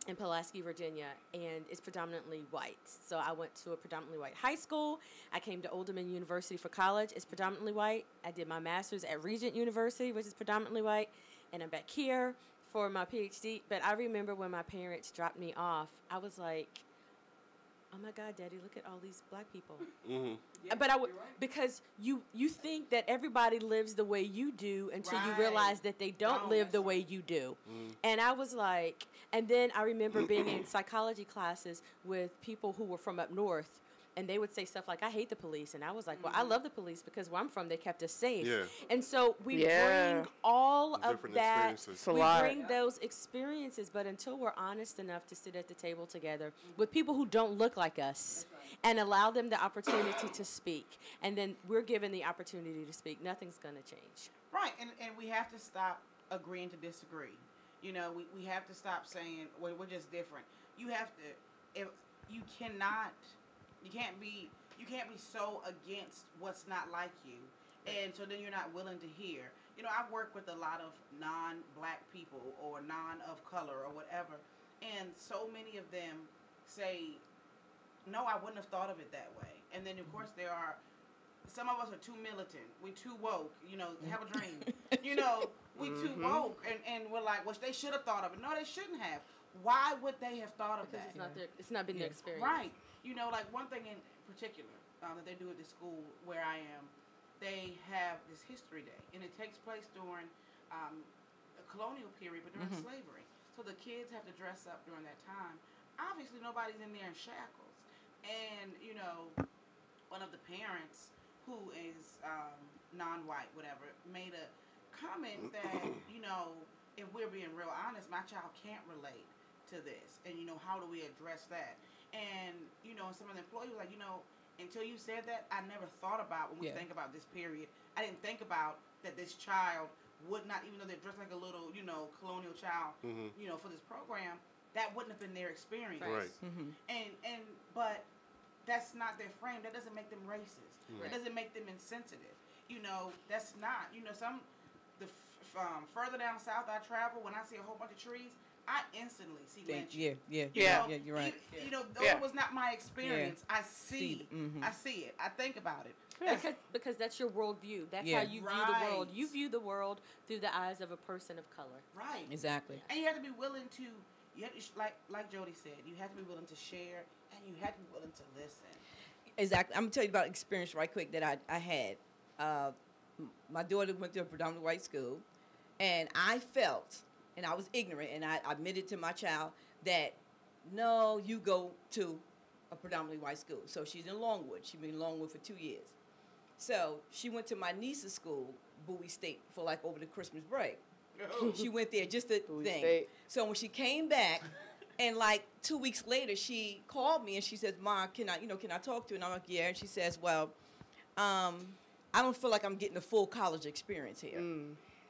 in Pulaski, Virginia, and it's predominantly white. So I went to a predominantly white high school. I came to Old Dominion University for college. It's predominantly white. I did my master's at Regent University, which is predominantly white. And I'm back here for my PhD. But I remember when my parents dropped me off, I was like, oh my God, Daddy, look at all these black people. Mm-hmm. Yeah, but because you think that everybody lives the way you do until you realize that they don't live the way you do. And I was like, and then I remember being in psychology classes with people who were from up north, and they would say stuff like, I hate the police. And I was like, well, I love the police because where I'm from, they kept us safe. Yeah. And so we bring all of that. We bring those experiences. But until we're honest enough to sit at the table together with people who don't look like us and allow them the opportunity to speak, and then we're given the opportunity to speak, nothing's going to change. Right. And we have to stop agreeing to disagree. You know, we have to stop saying, well, we're just different. You have to, if you cannot... You can't be so against what's not like you, and so then you're not willing to hear. You know, I've worked with a lot of non-black people or non-of color or whatever, and so many of them say, no, I wouldn't have thought of it that way. And then, of course, there are, some of us are too militant. We're too woke. You know, have a dream. You know, we too woke, and we're like, well, they should have thought of it. No, they shouldn't have. Why would they have thought of that? It's not been their experience. Right. You know, like one thing in particular that they do at the school where I am, they have this history day, and it takes place during a colonial period, but during slavery. So the kids have to dress up during that time. Obviously, nobody's in there in shackles. And, you know, one of the parents, who is non-white, whatever, made a comment that, you know, if we're being real honest, my child can't relate to this. And, you know, how do we address that? And, you know, some of the employees were like, you know, until you said that, I never thought about when we think about this period. I didn't think about that this child would not, even though they're dressed like a little, you know, colonial child, you know, for this program, that wouldn't have been their experience. Right. But that's not their frame. That doesn't make them racist. That doesn't make them insensitive. You know, that's not, you know, further down south I travel, when I see a whole bunch of trees, I instantly see lynching. Yeah, you're right. You know, though it was not my experience, I see it. I think about it. Because that's your worldview. That's how you view the world. You view the world through the eyes of a person of color. Right. Exactly. And you have to be willing to, like Jody said, you have to be willing to share, and you have to be willing to listen. Exactly. I'm going to tell you about an experience right quick that I had. My daughter went to a predominantly white school, and I felt... and I was ignorant, and I admitted to my child that, no, you go to a predominantly white school. So she's in Longwood. She's been in Longwood for 2 years. So she went to my niece's school, Bowie State, for like over the Christmas break. She went there just to thing. State. So when she came back, and like 2 weeks later, she called me and she says, "Ma, can I talk to you?" And I'm like, "Yeah." And she says, "Well, I don't feel like I'm getting a full college experience here."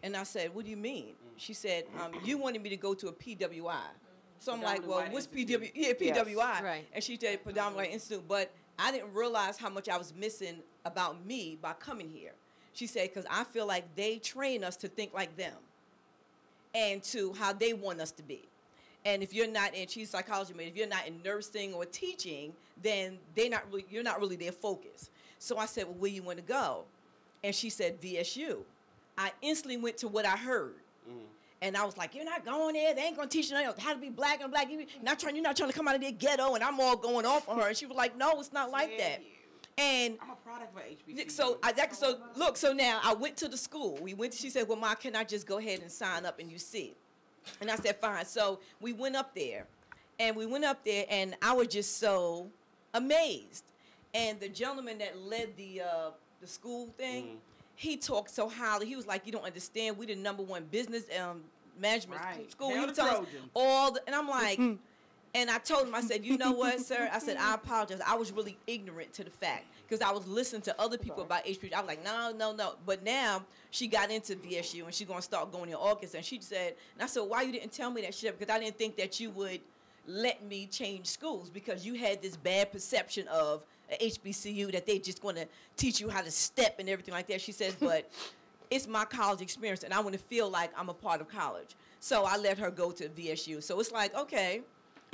And I said, "What do you mean?" She said, "You wanted me to go to a PWI." So I'm like, "Well, what's PWI?" Yeah, PWI. Yes. Right. And she said, Predominantly White Institute. But I didn't realize how much I was missing about me by coming here. She said, because I feel like they train us to think like them and to how they want us to be. And if you're not in, she's a psychology major, if you're not in nursing or teaching, then you're not really their focus. So I said, "Well, where you want to go?" And she said, "VSU." I instantly went to what I heard. And I was like, "You're not going there. They ain't going to teach you how to be black and black. You're not trying to come out of their ghetto." And I'm all going off on her. And she was like, "No, it's not like that." And I'm a product of HBCU. So now I went to the school. She said, "Well, Ma, can I just go ahead and sign up and you see?" And I said, "Fine." So we went up there. And I was just so amazed. And the gentleman that led the school thing, he talked so highly. He was like, "You don't understand. We the #1 business management school." He was telling us and I'm like, And I told him, I said, you know what, sir? I said, I apologize. I was really ignorant to the fact because I was listening to other people about HBCU. I was like, no. But now she got into VSU and she's going to start going in August. And she said, and I said, why you didn't tell me that shit? Because I didn't think that you would let me change schools because you had this bad perception of a HBCU that they just going to teach you how to step and everything like that. She says, but it's my college experience and I want to feel like I'm a part of college. So I let her go to VSU. So it's like, okay.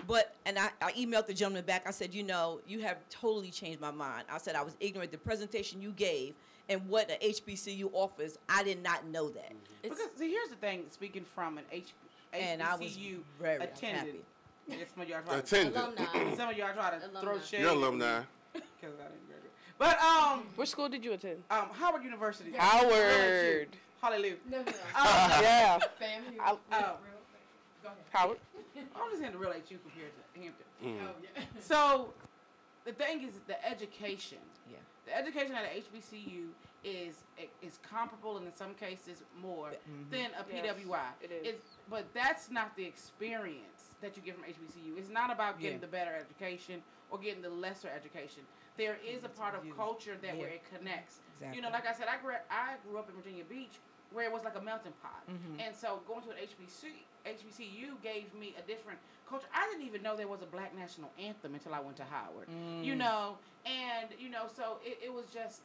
But, and I emailed the gentleman back. I said, you know, you have totally changed my mind. I said I was ignorant. The presentation you gave and what an HBCU offers, I did not know that. Because, see, here's the thing, speaking from an HBCU And I was very attended. happy. Yes, some of y'all try Attended. Some of y'all try to throw shade. You're alumni. Because I didn't graduate. But, which school did you attend? Howard University. Howard. Hallelujah. Yeah. Family. Howard. I'm just in the real HU compared to Hampton. So, the thing is, the education. Yeah. The education at a HBCU is comparable and in some cases more than a PWI. It is. But that's not the experience that you get from HBCU. It's not about getting the better education or getting the lesser education. There is a part of culture that where it connects. Exactly. You know, like I said, I grew up in Virginia Beach where it was like a melting pot. And so going to an HBCU gave me a different culture. I didn't even know there was a Black National Anthem until I went to Howard. You know, and, you know, so it was just,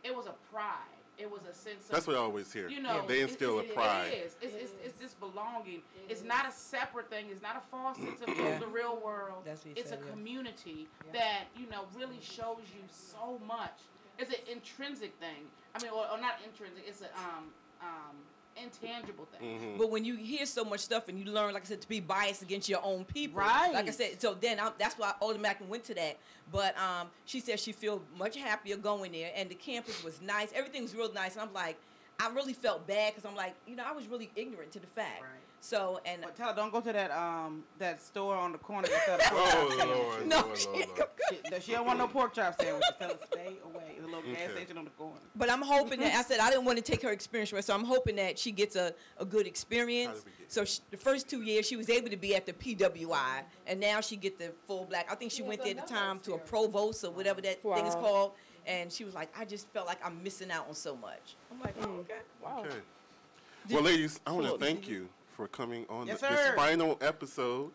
it was a pride. It was a sense of... That's what I always hear. You know, they instill a pride. It is. It's this belonging. It's not a separate thing. It's not a false sense of the real world. It's a community that, you know, really shows you so much. It's an intrinsic thing. I mean, or not intrinsic. It's a intangible thing. But when you hear so much stuff and you learn, like I said, to be biased against your own people. Right. Like I said, so then that's why I automatically went to that. But she said she feel much happier going there, and the campus was nice. Everything was real nice. And I'm like, I really felt bad because I'm like, you know, I was really ignorant to the fact. Right. So, and but tell her, don't go to that store on the corner that sells pork chop sandwiches. No, she don't want no pork chop sandwiches. Tell her stay away. There's a little gas station on the corner. But I'm hoping that, I said I didn't want to take her experience away, so I'm hoping that she gets a good experience. So the first 2 years she was able to be at the PWI, and now she get the full Black. I think she went there at the time to a provost or whatever that thing is called, and she was like, I just felt like I'm missing out on so much. I'm like, oh, okay. Wow. Okay. Well, ladies, I want to thank you for coming on this final episode.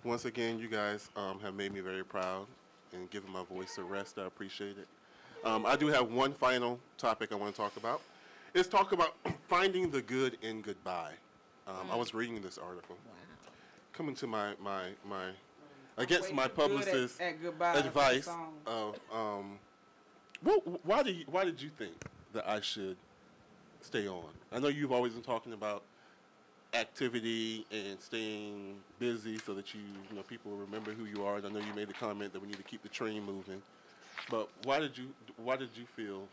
Once again, you guys have made me very proud and given my voice a rest. I appreciate it. I do have one final topic I want to talk about. It's talk about finding the good in goodbye. I was reading this article. Wow. Coming to my against my publicist's advice of why did you think that I should stay on? I know you've always been talking about activity and staying busy so that you know people will remember who you are. And I know you made the comment that we need to keep the train moving. But why did you feel,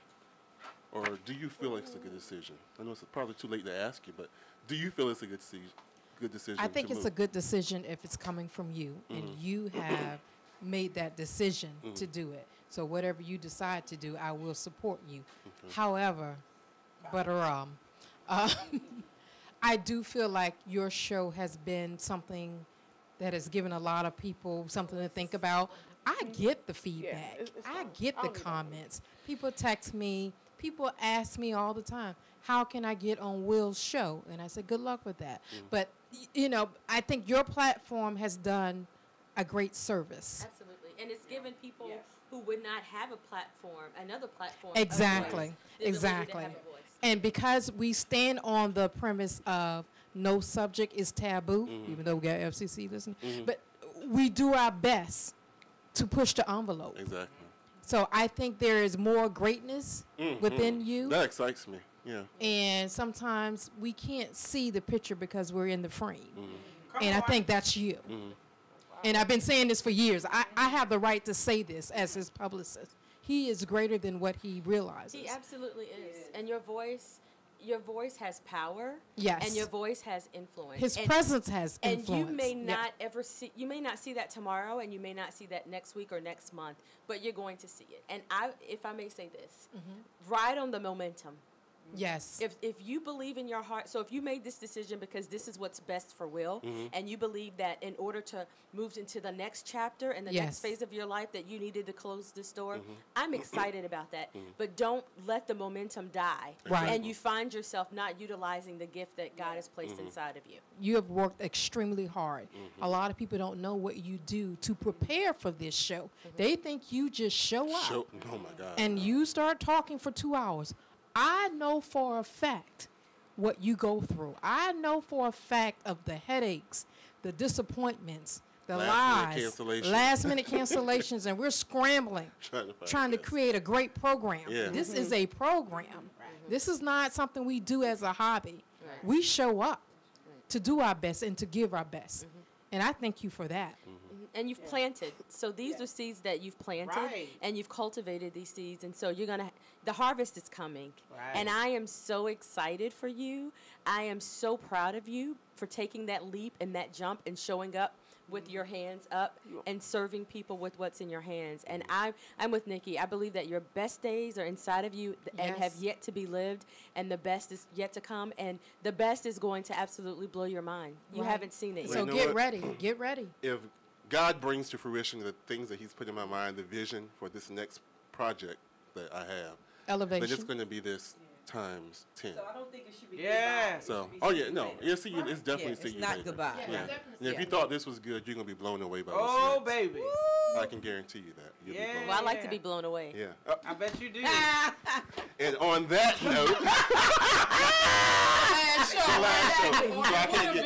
or do you feel it's a good decision? I know it's probably too late to ask you, but do you feel it's a good decision? I think it's a good decision if it's coming from you and you have made that decision to do it. So whatever you decide to do, I will support you. Okay. However, I do feel like your show has been something that has given a lot of people something to think about. I get the feedback. I get the comments. People text me. People ask me all the time, how can I get on Will's show? And I said, good luck with that. But, you know, I think your platform has done a great service. Absolutely. And it's given people who would not have a platform, another platform. Exactly. Exactly. And because we stand on the premise of no subject is taboo, even though we got FCC listening, but we do our best to push the envelope. Exactly. So I think there is more greatness within you. That excites me, yeah. And sometimes we can't see the picture because we're in the frame. And I think that's you. And I've been saying this for years. I have the right to say this as his publicist. He is greater than what he realizes. He absolutely is. And your voice has power. Yes. And your voice has influence. His presence has influence. And you may not ever see, you may not see that tomorrow, and you may not see that next week or next month, but you're going to see it. And if I may say this, ride on the momentum. Yes. If you believe in your heart, so if you made this decision because this is what's best for Will, and you believe that in order to move into the next chapter and the next phase of your life that you needed to close this door, I'm excited about that. But don't let the momentum die. Right. And you find yourself not utilizing the gift that God has placed inside of you. You have worked extremely hard. A lot of people don't know what you do to prepare for this show. They think you just show up. Oh my God. And you start talking for 2 hours. I know for a fact what you go through. I know for a fact of the headaches, the disappointments, the lies, last-minute cancellations, and we're scrambling, trying to create a great program. Yeah. This is a program. This is not something we do as a hobby. We show up to do our best and to give our best. And I thank you for that. And you've planted. So these are seeds that you've planted, and you've cultivated these seeds. And so you're going to, the harvest is coming. And I am so excited for you. I am so proud of you for taking that leap and that jump and showing up with your hands up and serving people with what's in your hands. And I'm with Nikki. I believe that your best days are inside of you and have yet to be lived, and the best is yet to come, and the best is going to absolutely blow your mind. You haven't seen it yet. So get ready. Get ready. If God brings to fruition the things that he's put in my mind, the vision for this next project that I have, elevation, then it's going to be this times 10. So I don't think it should be goodbye. So, see you. It's definitely see you. It's not later. goodbye. Yeah. And if you thought this was good, you're going to be blown away by this. Oh, baby. I can guarantee you that. You'll be blown Well, I like to be blown away. Yeah. I bet you do. And on that note,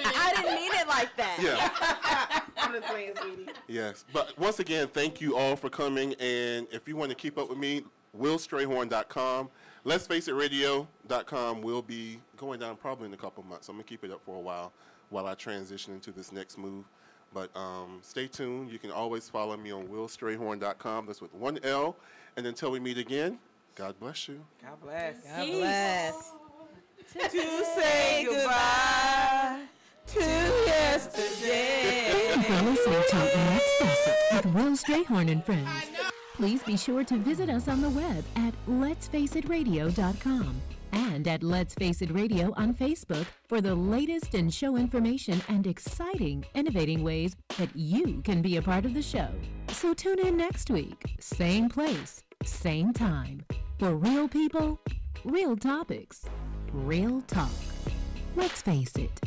I didn't mean it like that. Yeah. I'm just playing, sweetie. Yes. But once again, thank you all for coming. And if you want to keep up with me, willstrayhorn.com. Let's Face It Radio.com will be going down probably in a couple months. I'm going to keep it up for a while I transition into this next move. But stay tuned. You can always follow me on willstrayhorn.com. That's with one L. And until we meet again, God bless you. God bless. God bless. To say goodbye to yesterday. Thank you for listening to Let's Face It with Will Strayhorn and Friends. Please be sure to visit us on the web at letsfaceitradio.com and at Let's Face It Radio on Facebook for the latest in show information and exciting, innovating ways that you can be a part of the show. So tune in next week, same place, same time, for real people, real topics, real talk. Let's face it.